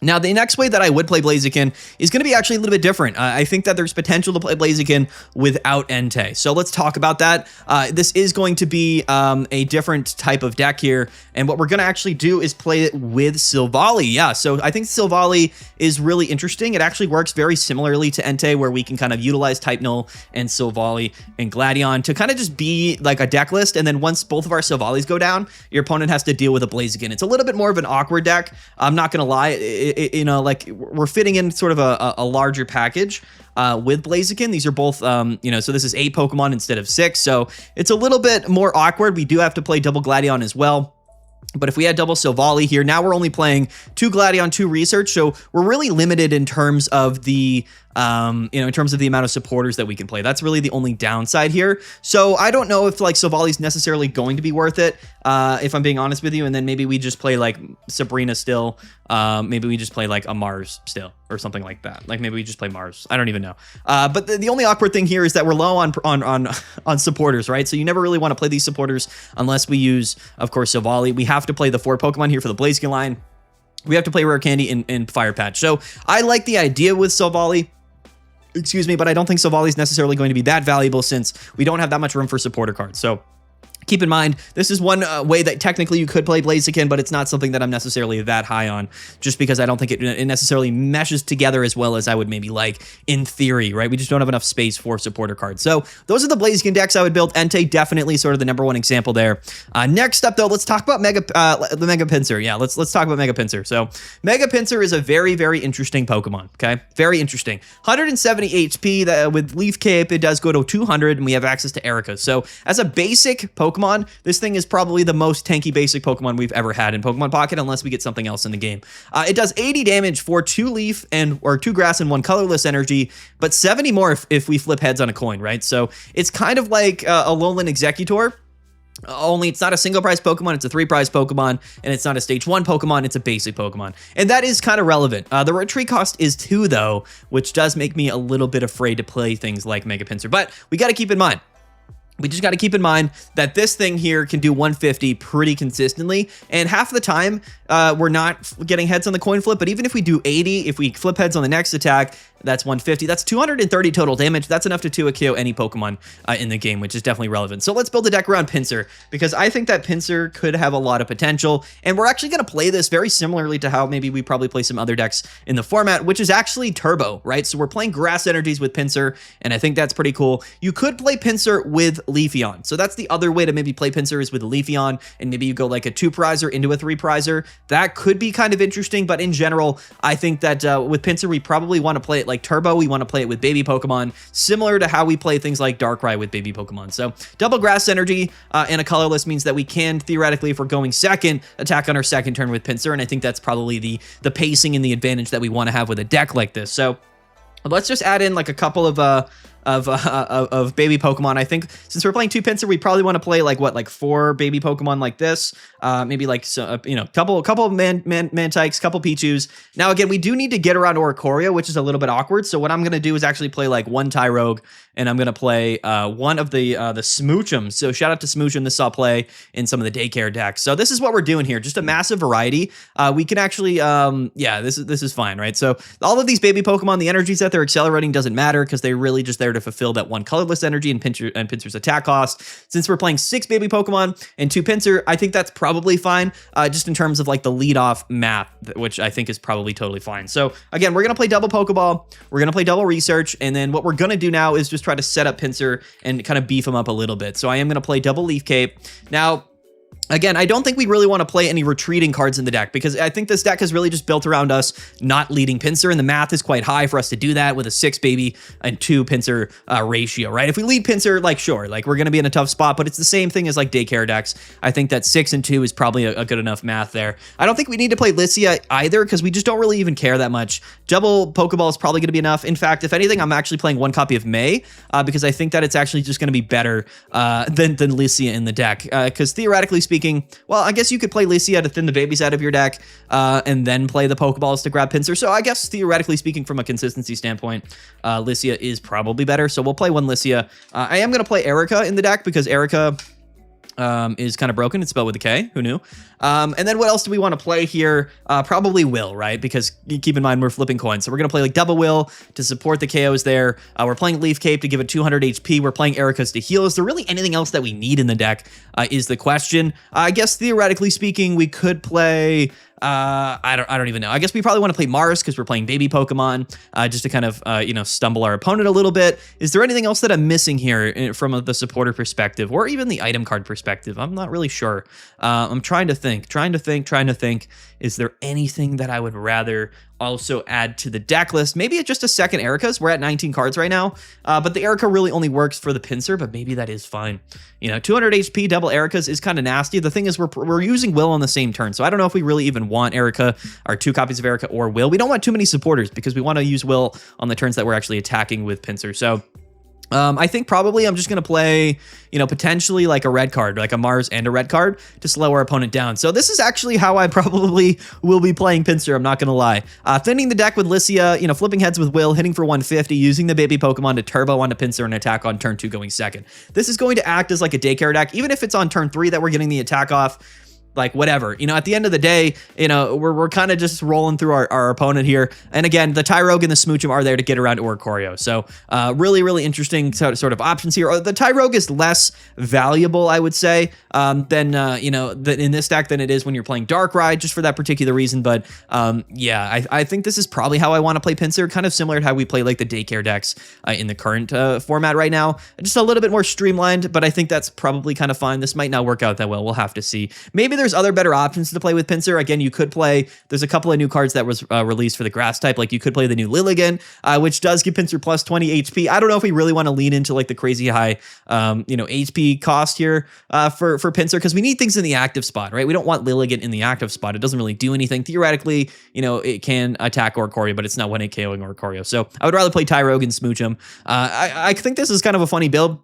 Now, the next way that I would play Blaziken is going to be actually a little bit different. I think that there's potential to play Blaziken without Entei. So let's talk about that. This is going to be a different type of deck here. And what we're going to actually do is play it with Silvally. Yeah, so I think Silvally is really interesting. It actually works very similarly to Entei, where we can kind of utilize Type Null and Silvally and Gladion to kind of just be like a deck list. And then once both of our Silvallis go down, your opponent has to deal with a Blaziken. It's a little bit more of an awkward deck. I'm not going to lie. You know, like we're fitting in sort of a larger package with Blaziken. These are both, you know, so this is 8 Pokemon instead of 6. So it's a little bit more awkward. We do have to play double Gladion as well. But if we had double Silvally here, now we're only playing 2 Gladion, 2 Research. So we're really limited in terms of the, you know, in terms of the amount of supporters that we can play. That's really the only downside here. So I don't know if like Silvally's necessarily going to be worth it, if I'm being honest with you. And then maybe we just play like Sabrina still. Maybe we just play like a Mars still or something like that. Like maybe we just play Mars. I don't even know. But the only awkward thing here is that we're low on supporters, right? So you never really want to play these supporters unless we use, of course, Silvally. We have to play the 4 Pokemon here for the Blaziken line. We have to play Rare Candy and Fire Patch. So I like the idea with Silvally. Excuse me, but I don't think Silvally is necessarily going to be that valuable since we don't have that much room for supporter cards. So keep in mind, this is one way that technically you could play Blaziken, but it's not something that I'm necessarily that high on, just because I don't think it necessarily meshes together as well as I would maybe like in theory, right? We just don't have enough space for supporter cards. So those are the Blaziken decks I would build. Entei, definitely sort of the #1 example there. Next up, though, let's talk about the Mega Pinsir. Yeah, let's talk about Mega Pinsir. So Mega Pinsir is a very, very interesting Pokemon, okay? Very interesting. 170 HP, with Leaf Cape, it does go to 200, and we have access to Erica. So as a basic Pokemon, this thing is probably the most tanky basic Pokemon we've ever had in Pokemon Pocket, unless we get something else in the game. It does 80 damage for 2 leaf or 2 grass and 1 colorless energy, but 70 more if we flip heads on a coin, right? So it's kind of like a Alolan Executor. Only it's not a single prize Pokemon, it's a 3-prize Pokemon, and it's not a stage 1 Pokemon, it's a basic Pokemon. And that is kind of relevant. The retreat cost is 2 though, which does make me a little bit afraid to play things like Mega Pinsir. But we got to keep in mind, we just got to keep in mind that this thing here can do 150 pretty consistently. And half the time, we're not getting heads on the coin flip. But even if we do 80, if we flip heads on the next attack, that's 150. That's 230 total damage. That's enough to 2-KO any Pokemon in the game, which is definitely relevant. So let's build a deck around Pinsir, because I think that Pinsir could have a lot of potential. And we're actually going to play this very similarly to how maybe we probably play some other decks in the format, which is actually Turbo, right? So we're playing Grass Energies with Pinsir, and I think that's pretty cool. You could play Pinsir with Leafeon. So that's the other way to maybe play Pinsir, is with Leafeon, and maybe you go like a 2-prizer into a 3-prizer. That could be kind of interesting, but in general, I think that with Pinsir, we probably want to play it like Turbo. We want to play it with baby Pokemon, similar to how we play things like Darkrai with baby Pokemon. So double Grass Energy and a colorless means that we can theoretically, if we're going second, attack on our second turn with Pinsir, and I think that's probably the pacing and the advantage that we want to have with a deck like this. So let's just add in like a couple of baby Pokemon. I think since we're playing 2 Pinsir, we probably want to play like 4 baby Pokemon like this. Maybe like, so, you know, couple Mantikes, couple Pichus. Now, again, we do need to get around Oricorio, which is a little bit awkward. So what I'm going to do is actually play like 1 Tyrogue, and I'm going to play one of the Smoochums. So shout out to Smoochum. This saw play in some of the Daycare decks. So this is what we're doing here. Just a massive variety. We can actually, yeah, this is fine, right? So all of these baby Pokemon, the energies that they're accelerating doesn't matter, because they're really just there to fulfill that 1 colorless energy and Pinsir's attack cost. Since we're playing 6 baby Pokemon and 2 Pinsir, I think that's probably fine, just in terms of like the lead-off math, which I think is probably totally fine. So again, we're going to play double Pokeball, we're going to play double Research, and then what we're going to do now is just try to set up Pinsir and kind of beef him up a little bit. So I am going to play double Leaf Cape. Now, again, I don't think we really want to play any retreating cards in the deck, because I think this deck is really just built around us not leading Pinsir, and the math is quite high for us to do that with a 6 baby and 2 Pinsir ratio, right? If we lead Pinsir, like, sure, like we're going to be in a tough spot, but it's the same thing as like Daycare decks. I think that 6 and 2 is probably a good enough math there. I don't think we need to play Lycia either, because we just don't really even care that much. Double Pokeball is probably going to be enough. In fact, if anything, I'm actually playing 1 copy of May, because I think that it's actually just going to be better than Lycia in the deck, because theoretically speaking, well, I guess you could play Lycia to thin the babies out of your deck, and then play the Pokeballs to grab Pinsir. So I guess theoretically speaking, from a consistency standpoint, Lycia is probably better. So we'll play 1 Lycia. I am going to play Erica in the deck, because Erica is kind of broken. It's spelled with a K. Who knew? And then what else do we want to play here? Probably Will, right? Because keep in mind, we're flipping coins. So we're going to play like double Will to support the KOs there. We're playing Leaf Cape to give it 200 HP. We're playing Erika's to heal. Is there really anything else that we need in the deck is the question. I guess theoretically speaking, we could play... I don't even know. I guess we probably want to play Mars because we're playing baby Pokemon, just to kind of, stumble our opponent a little bit. Is there anything else that I'm missing here from the supporter perspective or even the item card perspective? I'm not really sure. I'm trying to think. Is there anything that I would rather also add to the deck list? Maybe it's just a second Erika's. We're at 19 cards right now, but the Erika really only works for the Pinsir, but maybe that is fine. 200 HP double Erika's is kind of nasty. The thing is we're using Will on the same turn, so I don't know if we really even want Erika or 2 copies of Erika or Will. We don't want too many supporters because we want to use Will on the turns that we're actually attacking with Pinsir. So I think probably I'm just going to play, potentially like a red card, like a Mars and a red card to slow our opponent down. So this is actually how I probably will be playing Pinsir. I'm not going to lie. Thinning the deck with Lycia, flipping heads with Will, hitting for 150, using the baby Pokemon to turbo onto Pinsir and attack on turn 2 going second. This is going to act as like a Daycare deck, even if it's on turn 3 that we're getting the attack off. Like whatever, at the end of the day, we're kind of just rolling through our opponent here. And again, the Tyrogue and the Smoochum are there to get around Oricorio. So really, really interesting sort of options here. The Tyrogue is less valuable, I would say, than in this deck than it is when you're playing Darkrai, just for that particular reason. But yeah, I think this is probably how I want to play Pinsir, kind of similar to how we play like the Daycare decks in the current format right now. Just a little bit more streamlined, but I think that's probably kind of fine. This might not work out that well. We'll have to see. Maybe there's other better options to play with Pinsir. Again, you could play, there's a couple of new cards that was released for the grass type. Like you could play the new Lilligant, which does give Pinsir plus 20 HP. I don't know if we really want to lean into like the crazy high, HP cost here for Pinsir, because we need things in the active spot, right? We don't want Lilligant in the active spot. It doesn't really do anything. Theoretically, it can attack Oricorio, but it's not 1-hit KOing Oricorio. So I would rather play Tyrogue and Smoochum. I think this is kind of a funny build.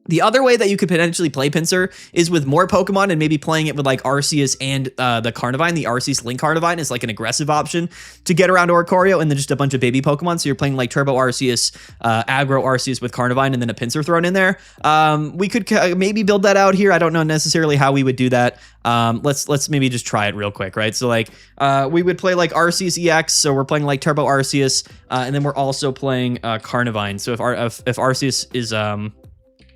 The other way that you could potentially play Pinsir is with more Pokemon and maybe playing it with like Arceus and the Carnivine. The Arceus Link Carnivine is like an aggressive option to get around Oricorio, and then just a bunch of baby Pokemon. So you're playing like Turbo Arceus, Aggro Arceus with Carnivine, and then a Pinsir thrown in there. We could maybe build that out here. I don't know necessarily how we would do that. Let's maybe just try it real quick, right? So like we would play like Arceus EX, so we're playing like Turbo Arceus, and then we're also playing Carnivine. So if Arceus is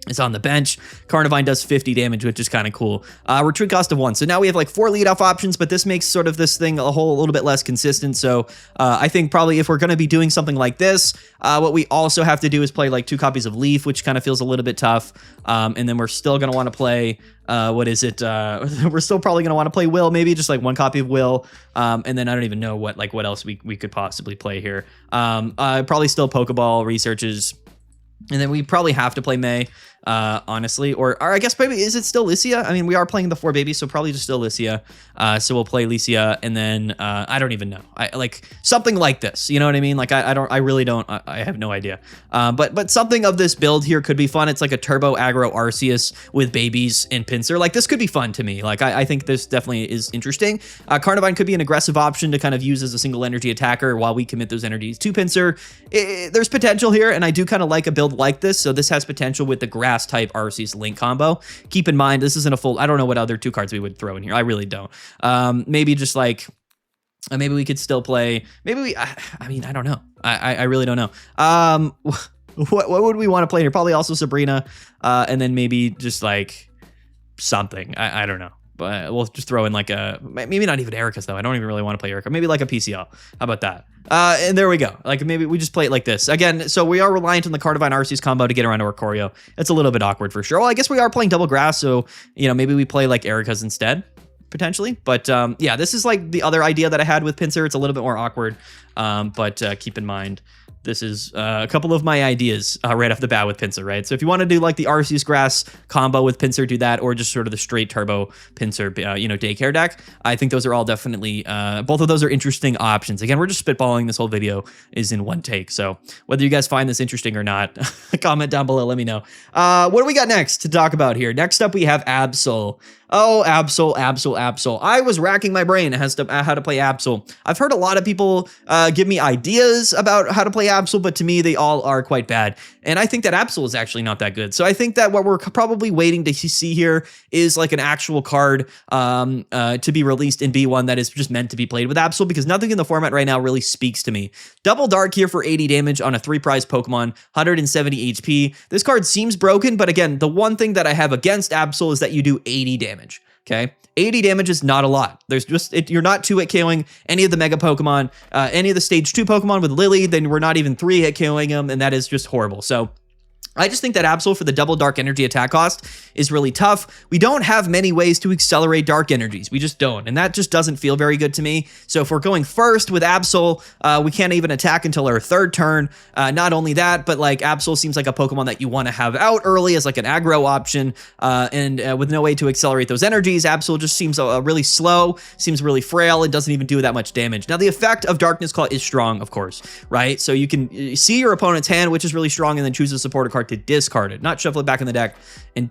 it's on the bench, Carnivine does 50 damage, which is kind of cool. Retreat cost of 1. So now we have like 4 lead-off options, but this makes sort of this thing a little bit less consistent. So I think probably if we're going to be doing something like this, what we also have to do is play like 2 copies of Leaf, which kind of feels a little bit tough. And then we're still going to want to play, we're still probably going to want to play Will, maybe just like 1 copy of Will. And then I don't even know what else we could possibly play here. Probably still Pokeball researches. And then we probably have to play May, honestly, or I guess maybe, is it still Lycia? I mean, we are playing the 4 babies, so probably just still Lycia. So we'll play Lycia, and then I don't even know. I like something like this, you know what I mean? Like I really don't. I have no idea. But something of this build here could be fun. It's like a Turbo Aggro Arceus with babies and Pinsir. Like this could be fun to me. Like I think this definitely is interesting. Carnivine could be an aggressive option to kind of use as a single energy attacker while we commit those energies to Pinsir. There's potential here, and I do kind of like a build like this. So this has potential with the grass type Arceus Link combo. Keep in mind, this isn't a full, I don't know what other 2 cards we would throw in here. I really don't. Maybe just like, maybe we could still play, I mean, I don't know. I really don't know. What would we want to play here? Probably also Sabrina, and then maybe just like something. I don't know. But we'll just throw in like maybe not even Erika's though. I don't even really want to play Erika. Maybe like a PCL. How about that? And there we go. Like maybe we just play it like this. Again, so we are reliant on the Carnivine Arceus combo to get around Oricorio. It's a little bit awkward for sure. Well, I guess we are playing double grass, so maybe we play like Erika's instead, potentially. But yeah, this is like the other idea that I had with Pinsir. It's a little bit more awkward. But keep in mind, this is a couple of my ideas right off the bat with Pinsir, right? So if you want to do like the Arceus Grass combo with Pinsir, do that, or just sort of the straight Turbo Pinsir, Daycare deck. I think those are all definitely, both of those are interesting options. Again, we're just spitballing. This whole video is in one take. So whether you guys find this interesting or not, comment down below, let me know. What do we got next to talk about here? Next up, we have Absol. Oh, Absol. I was racking my brain as to how to play Absol. I've heard a lot of people give me ideas about how to play Absol, but to me, they all are quite bad. And I think that Absol is actually not that good. So I think that what we're probably waiting to see here is like an actual card to be released in B1 that is just meant to be played with Absol, because nothing in the format right now really speaks to me. Double Dark here for 80 damage on a 3-prize Pokemon, 170 HP. This card seems broken, but again, the one thing that I have against Absol is that you do 80 damage. Okay, 80 damage is not a lot. There's just, you're not 2-hit KOing any of the Mega Pokemon, any of the Stage 2 Pokemon with Lily, then we're not even 3-hit KOing them, and that is just horrible. So I just think that Absol for the double Dark Energy attack cost is really tough. We don't have many ways to accelerate Dark Energies. We just don't, and that just doesn't feel very good to me. So if we're going first with Absol, we can't even attack until our 3rd turn. Not only that, but like Absol seems like a Pokemon that you want to have out early as like an aggro option, and with no way to accelerate those energies, Absol just seems really slow, seems really frail, and doesn't even do that much damage. Now the effect of Darkness Claw is strong, of course, right? So you can see your opponent's hand, which is really strong, and then choose a supporter card to discard it, not shuffle it back in the deck,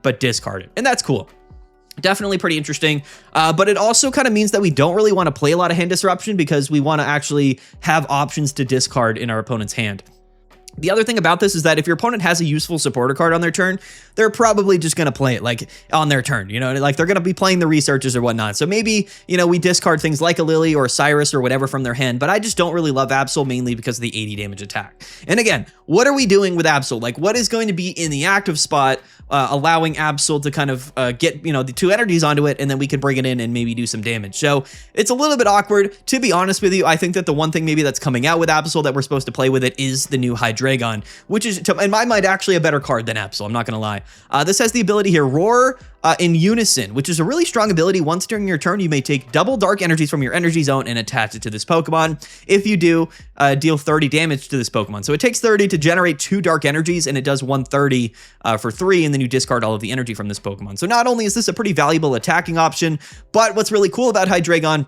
but discard it. And that's cool. Definitely pretty interesting, but it also kind of means that we don't really want to play a lot of hand disruption because we want to actually have options to discard in our opponent's hand. The other thing about this is that if your opponent has a useful supporter card on their turn, they're probably just going to play it like on their turn, you know, like they're going to be playing the researches or whatnot. So maybe, you know, we discard things like a Lily or a Cyrus or whatever from their hand, but I just don't really love Absol mainly because of the 80 damage attack. And again, what are we doing with Absol? Like what is going to be in the active spot, allowing Absol to kind of get, you know, the 2 energies onto it, and then we can bring it in and maybe do some damage. So it's a little bit awkward. To be honest with you, I think that the one thing maybe that's coming out with Absol that we're supposed to play with it is the new Hydreigon, which is, in my mind, actually a better card than Absol. I'm not going to lie. This has the ability here, Roar in Unison, which is a really strong ability. Once during your turn, you may take double Dark Energies from your energy zone and attach it to this Pokemon. If you do, deal 30 damage to this Pokemon. So it takes 30 to generate 2 Dark Energies, and it does 130 for 3, and then you discard all of the energy from this Pokemon. So not only is this a pretty valuable attacking option, but what's really cool about Hydreigon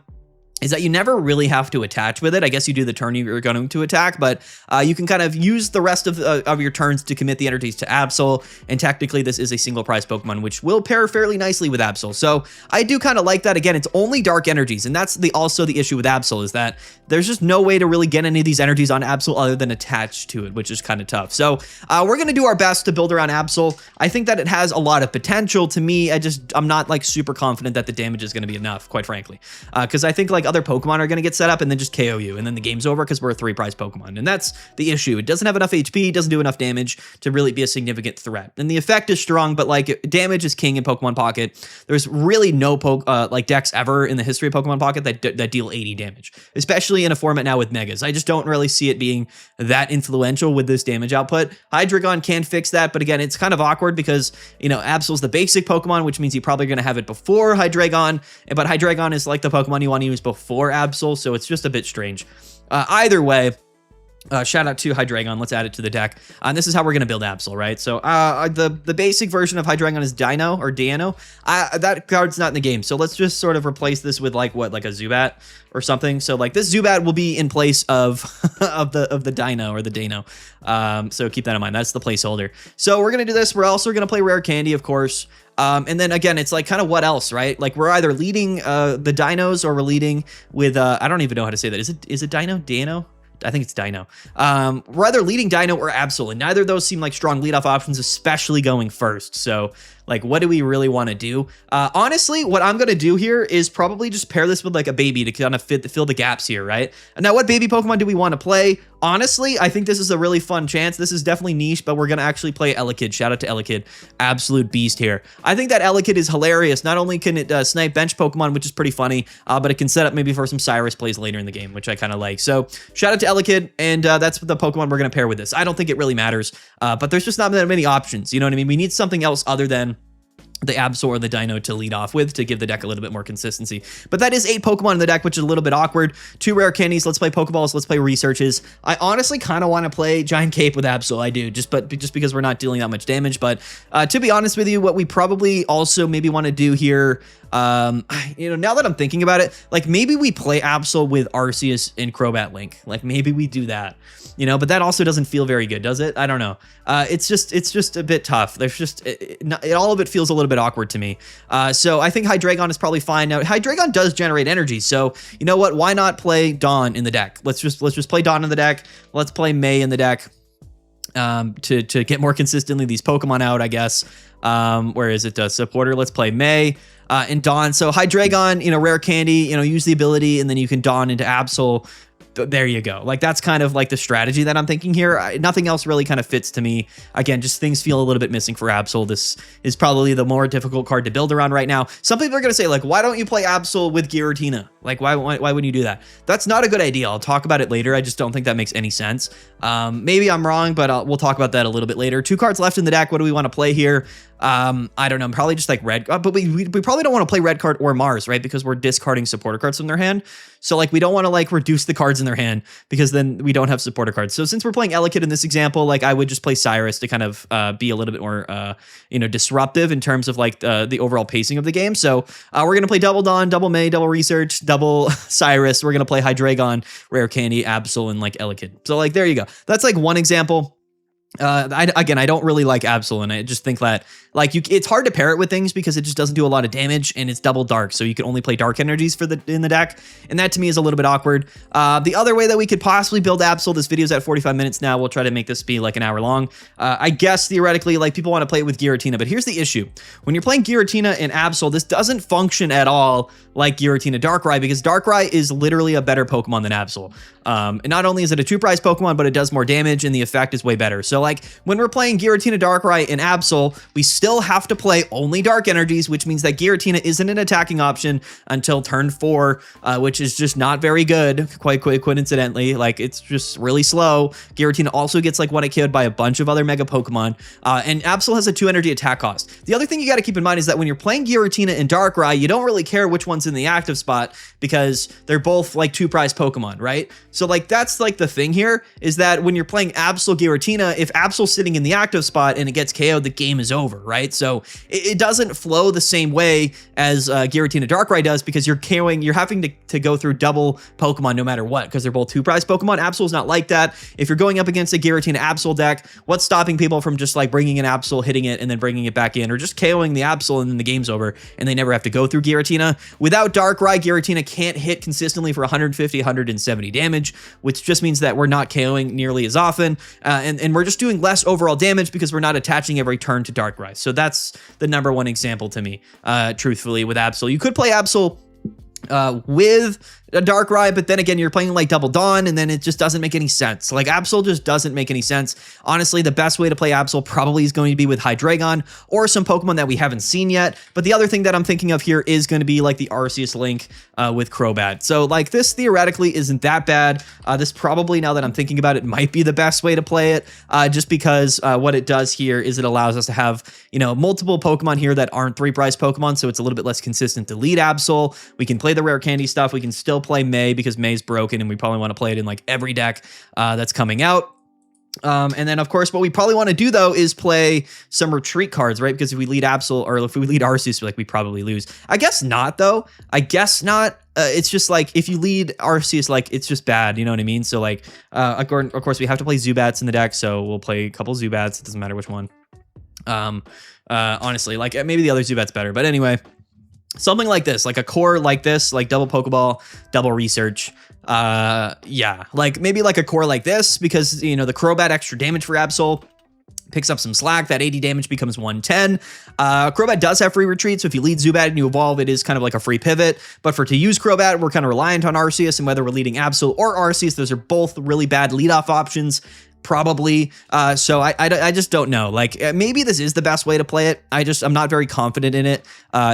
is that you never really have to attach with it. I guess you do the turn you're going to attack, but you can kind of use the rest of your turns to commit the energies to Absol, and technically this is a single prize Pokemon, which will pair fairly nicely with Absol. So I do kind of like that. Again, it's only Dark Energies, and that's also the issue with Absol, is that there's just no way to really get any of these energies on Absol other than attached to it, which is kind of tough. So we're going to do our best to build around Absol. I think that it has a lot of potential. To me, I'm not like super confident that the damage is going to be enough, quite frankly, because I think like other Pokemon are going to get set up and then just KO you, and then the game's over because we're a 3-prize Pokemon, and that's the issue. It doesn't have enough HP, doesn't do enough damage to really be a significant threat, and the effect is strong, but like damage is king in Pokemon Pocket. There's really no like decks ever in the history of Pokemon Pocket that deal 80 damage, especially in a format now with Megas. I just don't really see it being that influential with this damage output. Hydreigon can fix that, but again, it's kind of awkward because, you know, Absol's the basic Pokemon, which means you're probably going to have it before Hydreigon, but Hydreigon is like the Pokemon you want to use before Absol, so it's just a bit strange. Either way, shout out to Hydreigon. Let's add it to the deck. And this is how we're going to build Absol, right? So the basic version of Hydreigon is Dino or Deano. That card's not in the game, so let's just sort of replace this with like what, like a Zubat or something. So like this Zubat will be in place of of the Dino or the Dano. So keep that in mind. That's the placeholder. So we're going to do this. We're also going to play Rare Candy, of course. And then again, it's like kind of what else, right? Like we're either leading the Dinos or we're leading with I don't even know how to say that. Is it Dino? Dano? I think it's Dino. We're either leading Dino or Absol, and neither of those seem like strong leadoff options, especially going first. So like, what do we really want to do? Honestly, what I'm going to do here is probably just pair this with like a baby to kind of fill the gaps here, right? And now what baby Pokemon do we want to play? Honestly, I think this is a really fun chance. This is definitely niche, but we're going to actually play Elekid. Shout out to Elekid. Absolute beast here. I think that Elekid is hilarious. Not only can it snipe bench Pokemon, which is pretty funny, but it can set up maybe for some Cyrus plays later in the game, which I kind of like. So shout out to Elekid, and that's the Pokemon we're going to pair with this. I don't think it really matters, but there's just not that many options. You know what I mean? We need something else other than the Absol or the Dino to lead off with to give the deck a little bit more consistency. But that is 8 Pokemon in the deck, which is a little bit awkward. 2 rare candies. Let's play Pokeballs. Let's play researches. I honestly kind of want to play Giant Cape with Absol. I do, just because we're not dealing that much damage. But to be honest with you, what we probably also maybe want to do here Now that I'm thinking about it, like maybe we play Absol with Arceus and Crobat Link. Like maybe we do that, but that also doesn't feel very good, does it? I don't know. It's just a bit tough. There's just all of it feels a little bit awkward to me. So I think Hydreigon is probably fine. Now Hydreigon does generate energy, so you know what? Why not play Dawn in the deck? Let's just play Dawn in the deck. Let's play May in the deck. To get more consistently these Pokemon out, I guess. Where is it? Supporter. Let's play May and Dawn. So Hydreigon, rare candy, use the ability, and then you can Dawn into Absol. There you go. Like that's kind of like the strategy that I'm thinking here. Nothing else really kind of fits to me. Again, just things feel a little bit missing for Absol. This is probably the more difficult card to build around right now. Some people are going to say like, why don't you play Absol with Giratina? Like why wouldn't you do that? That's not a good idea. I'll talk about it later. I just don't think that makes any sense. Maybe I'm wrong, but we'll talk about that a little bit later. 2 cards left in the deck. What do we want to play here? I don't know, probably just like red, but we probably don't want to play red card or Mars, right? Because we're discarding supporter cards from their hand. So like we don't want to like reduce the cards in their hand because then we don't have supporter cards. So since we're playing Elekid in this example, like I would just play Cyrus to kind of be a little bit more disruptive in terms of like the overall pacing of the game. So we're gonna play double Dawn, double May, double Research, double Cyrus. We're gonna play Hydreigon, Rare Candy, Absol, and like Elekid. So like there you go. That's like one example. I don't really like Absol, and I just think that like it's hard to pair it with things because it just doesn't do a lot of damage and it's double dark, so you can only play dark energies in the deck, and that to me is a little bit awkward. The other way that we could possibly build Absol, this video's at 45 minutes now. We'll try to make this be like an hour long. I guess theoretically, like people want to play it with Giratina, but here's the issue: when you're playing Giratina and Absol, this doesn't function at all like Giratina Darkrai, because Darkrai is literally a better Pokemon than Absol. And not only is it a 2-prize Pokemon, but it does more damage and the effect is way better. So like when we're playing Giratina Darkrai and Absol, we still have to play only dark energies, which means that Giratina isn't an attacking option until turn 4, which is just not very good, quite coincidentally. Like it's just really slow. Giratina also gets like one-hit KO'd by a bunch of other mega Pokemon, and Absol has a 2 energy attack cost. The other thing you got to keep in mind is that when you're playing Giratina and Darkrai, you don't really care which one's in the active spot because they're both like 2-prize Pokemon, right? So like that's like the thing here is that when you're playing Absol Giratina, if Absol's sitting in the active spot and it gets KO'd, the game is over, right? So it doesn't flow the same way as Giratina Darkrai does, because you're having to go through double Pokemon no matter what, because they're both 2-prize Pokemon. Absol's not like that. If you're going up against a Giratina Absol deck, what's stopping people from just like bringing an Absol, hitting it, and then bringing it back in, or just KOing the Absol and then the game's over and they never have to go through Giratina? Without Darkrai, Giratina can't hit consistently for 150, 170 damage, which just means that we're not KOing nearly as often, and we're just doing less overall damage because we're not attaching every turn to Darkrai. So that's the number one example to me, truthfully, with Absol. You could play Absol with a Darkrai, but then again, you're playing like Double Dawn, and then it just doesn't make any sense. Like Absol just doesn't make any sense. Honestly, the best way to play Absol probably is going to be with Hydreigon or some Pokemon that we haven't seen yet. But the other thing that I'm thinking of here is going to be like the Arceus Link with Crobat. So like this theoretically isn't that bad. This probably, now that I'm thinking about it, might be the best way to play it, just because what it does here is it allows us to have, multiple Pokemon here that aren't 3-prize Pokemon, so it's a little bit less consistent to lead Absol. We can play the rare candy stuff. We can still play May because May's broken, and we probably want to play it in like every deck that's coming out. And then, of course, what we probably want to do, though, is play some retreat cards, right? Because if we lead Absol, or if we lead Arceus, we probably lose. I guess not, though. I guess not. It's just like if you lead Arceus, like it's just bad. You know what I mean? So like, of course, we have to play Zubats in the deck, so we'll play a couple Zubats. It doesn't matter which one. Honestly, like maybe the other Zubat's better, but anyway. Something like this, like a core like this, like double Pokeball, double Research. Yeah, like maybe like a core like this, because, the Crobat extra damage for Absol picks up some slack. That 80 damage becomes 110. Crobat does have free retreat, so if you lead Zubat and you evolve, it is kind of like a free pivot. But to use Crobat, we're kind of reliant on Arceus, and whether we're leading Absol or Arceus, those are both really bad leadoff options. Probably. So I just don't know. Like maybe this is the best way to play it. I'm not very confident in it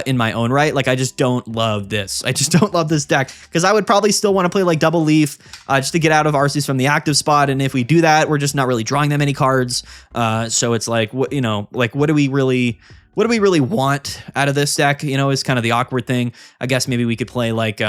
in my own right. Like I just don't love this. I just don't love this deck, because I would probably still want to play like Double Leaf just to get out of Arceus from the active spot. And if we do that, we're just not really drawing that many cards. So it's like, what do we really want out of this deck? Is kind of the awkward thing. I guess maybe we could play like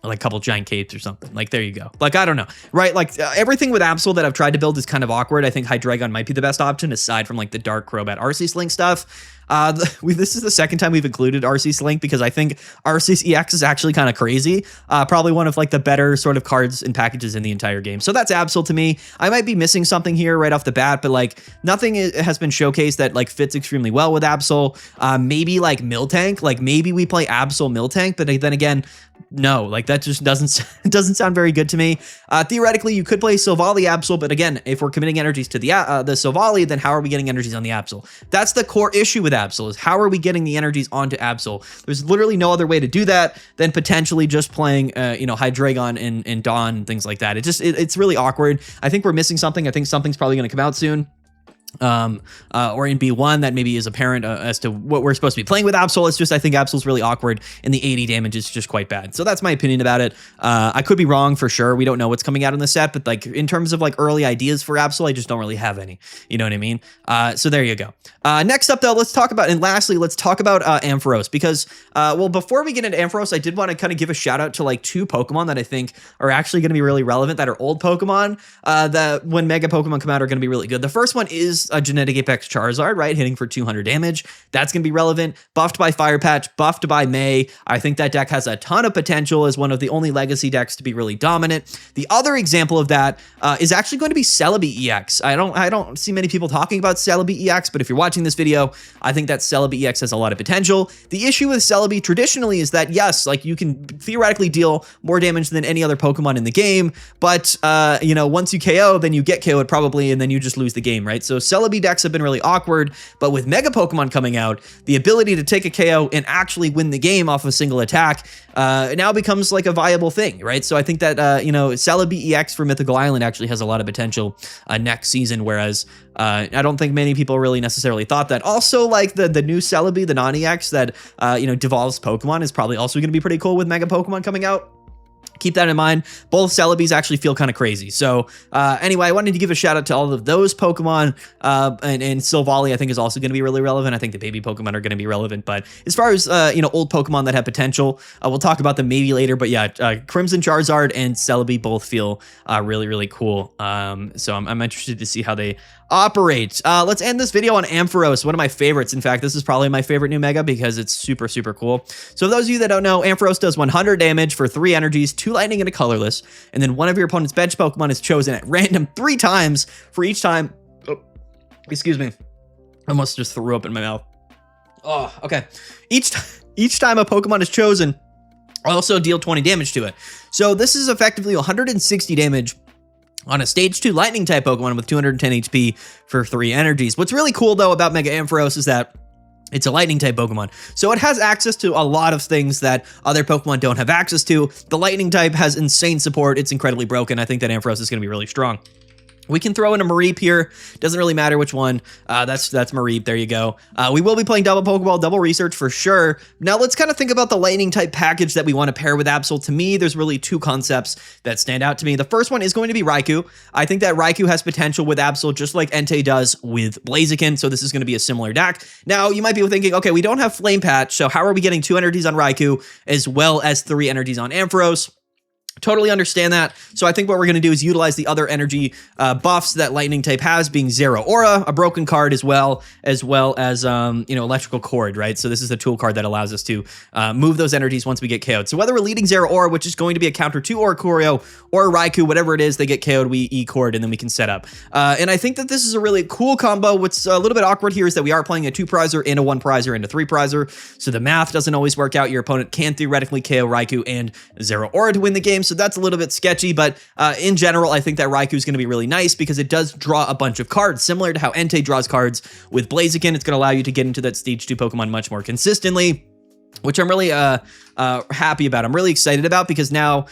a couple giant capes or something. Like, there you go. Like, I don't know, right? Like everything with Absol that I've tried to build is kind of awkward. I think Hydreigon might be the best option aside from like the Dark Crobat Arceus Link stuff. This is the second time we've included Arceus Link because I think Arceus EX is actually kind of crazy. Probably one of like the better sort of cards and packages in the entire game. So that's Absol to me. I might be missing something here right off the bat, but like nothing has been showcased that like fits extremely well with Absol. Maybe like Miltank, like maybe we play Absol Miltank, but then again, no, like that just doesn't sound very good to me. Theoretically, you could play Silvally Absol, but again, if we're committing energies to the Silvally, then how are we getting energies on the Absol? That's the core issue with Absol, is how are we getting the energies onto Absol? There's literally no other way to do that than potentially just playing, Hydreigon and Dawn and things like that. It's really awkward. I think we're missing something. I think something's probably going to come out soon. Or in B1 that maybe is apparent as to what we're supposed to be playing with Absol. It's just, I think Absol's really awkward and the 80 damage is just quite bad. So that's my opinion about it. I could be wrong for sure. We don't know what's coming out in the set, but like in terms of like early ideas for Absol, I just don't really have any, you know what I mean? So there you go. Next up though, let's talk about Ampharos because, before we get into Ampharos, I did want to kind of give a shout out to like two Pokemon that I think are actually going to be really relevant that are old Pokemon, that when Mega Pokemon come out are going to be really good. The first one is a Genetic Apex Charizard, right? Hitting for 200 damage. That's going to be relevant. Buffed by Fire Patch, buffed by May. I think that deck has a ton of potential as one of the only legacy decks to be really dominant. The other example of that is actually going to be Celebi EX. I don't see many people talking about Celebi EX, but if you're watching this video, I think that Celebi EX has a lot of potential. The issue with Celebi traditionally is that, yes, like you can theoretically deal more damage than any other Pokemon in the game, but, once you KO, then you get KO'd probably, and then you just lose the game, right? So Celebi decks have been really awkward, but with Mega Pokemon coming out, the ability to take a KO and actually win the game off a single attack now becomes like a viable thing, right? So I think that, Celebi EX for Mythical Island actually has a lot of potential next season, whereas I don't think many people really necessarily thought that. Also, like the new Celebi, the non-EX that, devolves Pokemon is probably also going to be pretty cool with Mega Pokemon coming out. Keep that in mind. Both Celebis actually feel kind of crazy. So anyway, I wanted to give a shout out to all of those Pokemon, and Silvally I think is also going to be really relevant. I think the baby Pokemon are going to be relevant, but as far as old Pokemon that have potential, we'll talk about them maybe later. But yeah, Crimson Charizard and Celebi both feel really, really cool. So I'm interested to see how they operate. Let's end this video on Ampharos, one of my favorites. In fact, this is probably my favorite new Mega because it's super, super cool. So those of you that don't know, Ampharos does 100 damage for 3 energies, 2 lightning and a colorless, and then one of your opponent's bench Pokemon is chosen at random 3 times for each time. Oh, excuse me. I almost just threw up in my mouth. Oh, okay. Each time a Pokemon is chosen, also deal 20 damage to it. So this is effectively 160 damage on a stage 2 lightning type Pokemon with 210 HP for 3 energies. What's really cool though about Mega Ampharos is that it's a lightning type Pokemon. So it has access to a lot of things that other Pokemon don't have access to. The lightning type has insane support. It's incredibly broken. I think that Ampharos is going to be really strong. We can throw in a Mareep here. Doesn't really matter which one. That's Mareep. There you go. We will be playing double Pokeball, double Research for sure. Now let's kind of think about the lightning type package that we want to pair with Absol. To me, there's really 2 concepts that stand out to me. The first one is going to be Raikou. I think that Raikou has potential with Absol, just like Entei does with Blaziken. So this is going to be a similar deck. Now you might be thinking, okay, we don't have Flame Patch. So how are we getting 2 energies on Raikou as well as 3 energies on Ampharos? Totally understand that. So I think what we're going to do is utilize the other energy buffs that lightning type has, being Zero Aura, a broken card, as well as electrical cord, right? So this is the tool card that allows us to move those energies once we get KO'd. So whether we're leading Zero Aura, which is going to be a counter to Oricorio, or Raikou, whatever it is, they get KO'd, we E-cord, and then we can set up. And I think that this is a really cool combo. What's a little bit awkward here is that we are playing a 2 prizer and a 1 prizer and a 3 prizer. So the math doesn't always work out. Your opponent can theoretically KO Raikou and Zero Aura to win the game. So that's a little bit sketchy, but in general, I think that Raikou is going to be really nice because it does draw a bunch of cards, similar to how Entei draws cards with Blaziken. It's going to allow you to get into that stage 2 Pokemon much more consistently, which I'm really happy about. I'm really excited about because now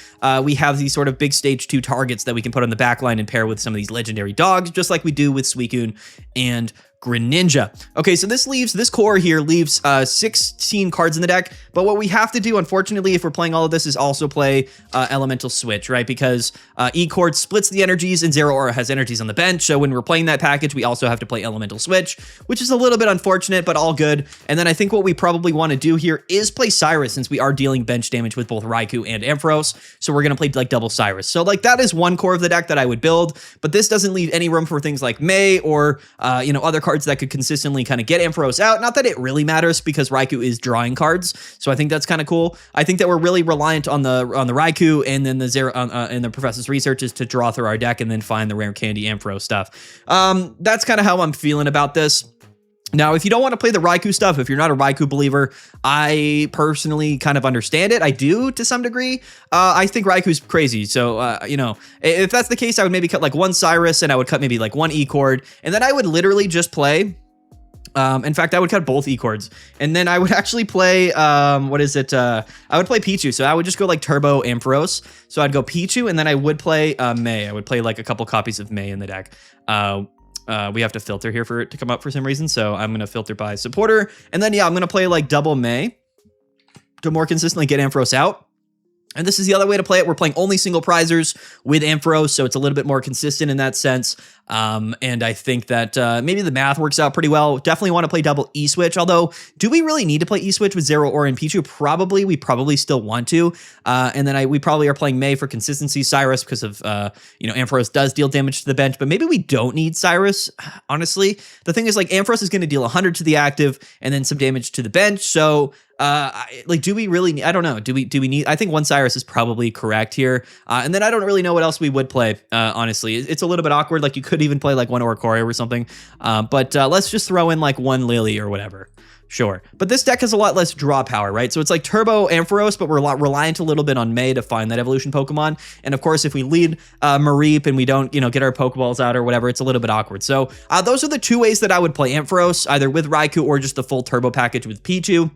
we have these sort of big stage 2 targets that we can put on the back line and pair with some of these legendary dogs, just like we do with Suicune and Greninja. Okay, so this core here leaves 16 cards in the deck, but what we have to do, unfortunately, if we're playing all of this, is also play Elemental Switch, right? Because E-Cord splits the energies and Zero Aura has energies on the bench, so when we're playing that package, we also have to play Elemental Switch, which is a little bit unfortunate, but all good. And then I think what we probably want to do here is play Cyrus, since we are dealing bench damage with both Raikou and Ampharos, so we're going to play like double Cyrus. So like that is one core of the deck that I would build, but this doesn't leave any room for things like May or other cards cards that could consistently kind of get Ampharos out. Not that it really matters because Raikou is drawing cards, so I think that's kind of cool. I think that we're really reliant on the Raikou and then the Zero and the Professor's research is to draw through our deck and then find the rare candy Ampharos stuff. That's kind of how I'm feeling about this. Now, if you don't want to play the Raikou stuff, if you're not a Raikou believer, I personally kind of understand it. I do to some degree. I think Raikou's crazy. So, you know, if that's the case, I would maybe cut like one Cyrus and I would cut maybe like one E-Chord. And then I would literally just play. In fact, I would cut both E-Chords. And then I would actually play, I would play Pichu. So I would just go like Turbo Ampharos. So I'd go Pichu and then I would play May. I would play like a couple copies of May in the deck. We have to filter here for it to come up for some reason. So I'm going to filter by supporter. And then, yeah, I'm going to play like double May to more consistently get Ampharos out. And this is the other way to play it. We're playing only single prizers with Ampharos, so it's a little bit more consistent in that sense. And I think that maybe the math works out pretty well. Definitely want to play double E-Switch, although do we really need to play E-Switch with Zero or in Pichu? Probably. We probably still want to. And then we probably are playing May for consistency, Cyrus, because of, you know, Ampharos does deal damage to the bench, but maybe we don't need Cyrus, honestly. The thing is, like, Ampharos is going to deal 100 to the active and then some damage to the bench, so... like, do we really need, I don't know. Do we need, I think one Cyrus is probably correct here. And then I don't really know what else we would play. Honestly, it's a little bit awkward. Like you could even play like one Oricorio or something. But let's just throw in like one Lily or whatever. Sure. But this deck has a lot less draw power, right? So it's like Turbo Ampharos, but we're reliant a little bit on May to find that evolution Pokemon. And of course, if we lead Mareep and we don't, you know, get our Pokeballs out or whatever, it's a little bit awkward. So those are the two ways that I would play Ampharos, either with Raikou or just the full Turbo package with Pichu.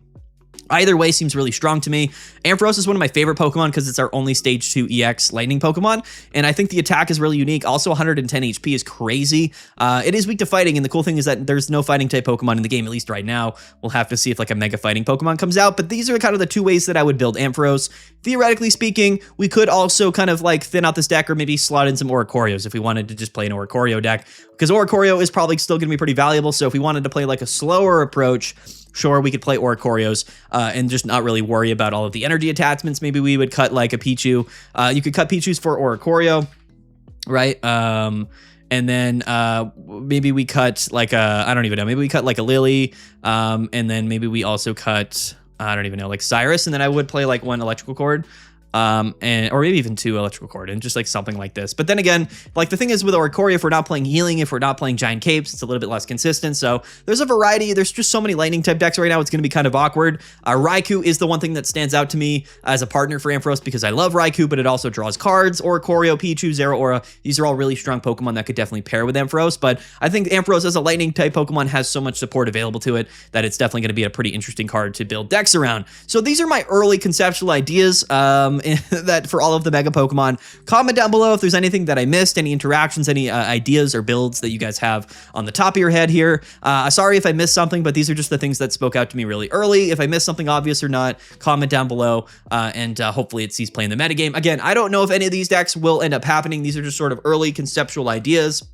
Either way seems really strong to me. Ampharos is one of my favorite Pokemon because it's our only Stage 2 EX Lightning Pokemon, and I think the attack is really unique. Also, 110 HP is crazy. It is weak to fighting, and the cool thing is that there's no fighting type Pokemon in the game, at least right now. We'll have to see if like a Mega Fighting Pokemon comes out, but these are kind of the two ways that I would build Ampharos. Theoretically speaking, we could also kind of like thin out this deck or maybe slot in some Oricorios if we wanted to just play an Oricorio deck, because Oricorio is probably still going to be pretty valuable, so if we wanted to play like a slower approach, sure, we could play Oricorios and just not really worry about all of the energy attachments. Maybe we would cut like a Pichu. You could cut Pichus for Oricorio, right? And then maybe we cut like a, I don't even know, maybe we cut like a Lily. And then maybe we also cut, I don't even know, like Cyrus. And then I would play like one electrical cord. Or maybe even two electrical cord and just like something like this. But then again, like the thing is with Oricorio, if we're not playing healing, if we're not playing giant capes, it's a little bit less consistent. So there's a variety. There's just so many lightning type decks right now. It's going to be kind of awkward. Raikou is the one thing that stands out to me as a partner for Ampharos because I love Raikou, but it also draws cards. Oricorio, Pichu, Zeraora, these are all really strong Pokemon that could definitely pair with Ampharos. But I think Ampharos as a lightning type Pokemon has so much support available to it that it's definitely going to be a pretty interesting card to build decks around. So these are my early conceptual ideas. That for all of the Mega Pokemon. Comment down below if there's anything that I missed, any interactions, any ideas or builds that you guys have on the top of your head here. Sorry if I missed something, but these are just the things that spoke out to me really early. If I missed something obvious or not, comment down below, and hopefully it sees play in the metagame. Again, I don't know if any of these decks will end up happening. These are just sort of early conceptual ideas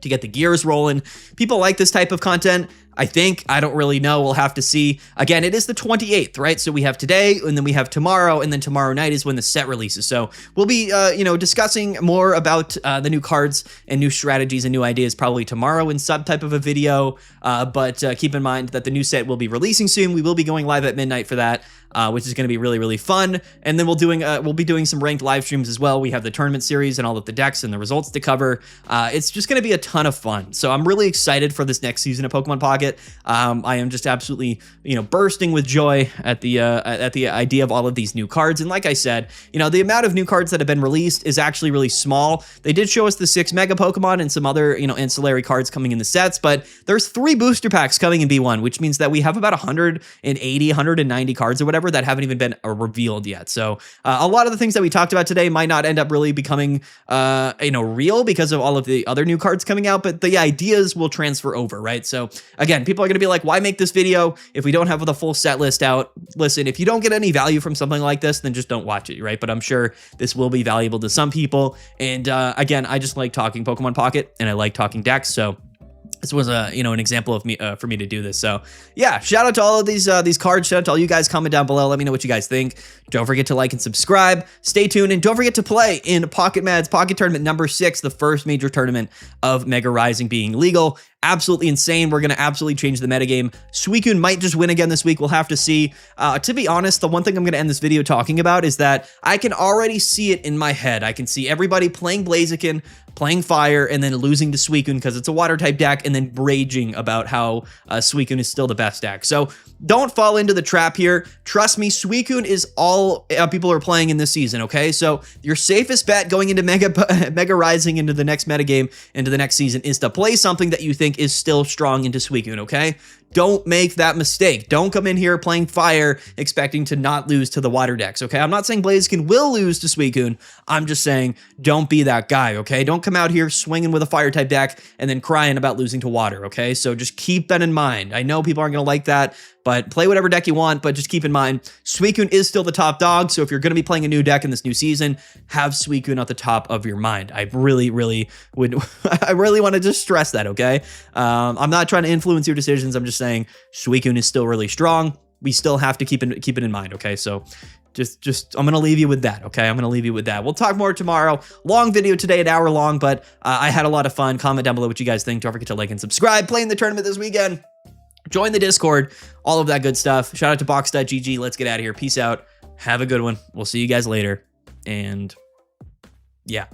to get the gears rolling. People like this type of content. I think, I don't really know. We'll have to see. Again, it is the 28th, right? So we have today and then we have tomorrow, and then tomorrow night is when the set releases. So we'll be, you know, discussing more about the new cards and new strategies and new ideas probably tomorrow in some type of a video. But keep in mind that the new set will be releasing soon. We will be going live at midnight for that, which is going to be really, really fun. And then we'll be doing some ranked live streams as well. We have the tournament series and all of the decks and the results to cover. It's just going to be a ton of fun. So I'm really excited for this next season of Pokemon Pocket. I am just absolutely, you know, bursting with joy at the idea of all of these new cards. And like I said, you know, the amount of new cards that have been released is actually really small. They did show us the 6 Mega Pokemon and some other, you know, ancillary cards coming in the sets, but there's 3 booster packs coming in B1, which means that we have about 180, 190 cards or whatever that haven't even been revealed yet. So a lot of the things that we talked about today might not end up really becoming, you know, real because of all of the other new cards coming out, but the ideas will transfer over, right? So again, people are going to be like, why make this video if we don't have the full set list out? Listen, if you don't get any value from something like this, then just don't watch it, right? But I'm sure this will be valuable to some people. And again, I just like talking Pokemon Pocket and I like talking decks. So this was you know, an example of me for me to do this. So yeah, shout out to all of these cards. Shout out to all you guys. Comment down below. Let me know what you guys think. Don't forget to like and subscribe. Stay tuned, and don't forget to play in Pocket Mad's Pocket Tournament number 6, the first major tournament of Mega Rising being legal absolutely insane. We're going to absolutely change the metagame. Suicune might just win again this week. We'll have to see. To be honest, the one thing I'm going to end this video talking about is that I can already see it in my head. I can see everybody playing Blaziken, playing Fire, and then losing to Suicune because it's a water-type deck, and then raging about how Suicune is still the best deck. So don't fall into the trap here. Trust me, Suicune is all people are playing in this season, okay? So your safest bet going into Mega Rising into the next metagame, into the next season, is to play something that you think is still strong into Suicune, okay? Don't make that mistake. Don't come in here playing Fire expecting to not lose to the water decks, okay? I'm not saying Blaziken will lose to Suicune. I'm just saying don't be that guy, okay? Don't come out here swinging with a Fire-type deck and then crying about losing to water, okay? So just keep that in mind. I know people aren't going to like that, but play whatever deck you want, but just keep in mind, Suicune is still the top dog, so if you're going to be playing a new deck in this new season, have Suicune at the top of your mind. I really would, I really want to just stress that, okay? I'm not trying to influence your decisions. I'm just saying Suicune is still really strong. We still have to keep it in mind, okay? So just I'm going to leave you with that, okay? I'm going to leave you with that. We'll talk more tomorrow. Long video today, an hour long, but I had a lot of fun. Comment down below what you guys think. Don't forget to like and subscribe. Playing the tournament this weekend. Join the Discord, all of that good stuff. Shout out to box.gg. Let's get out of here. Peace out. Have a good one. We'll see you guys later. And yeah,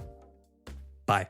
bye.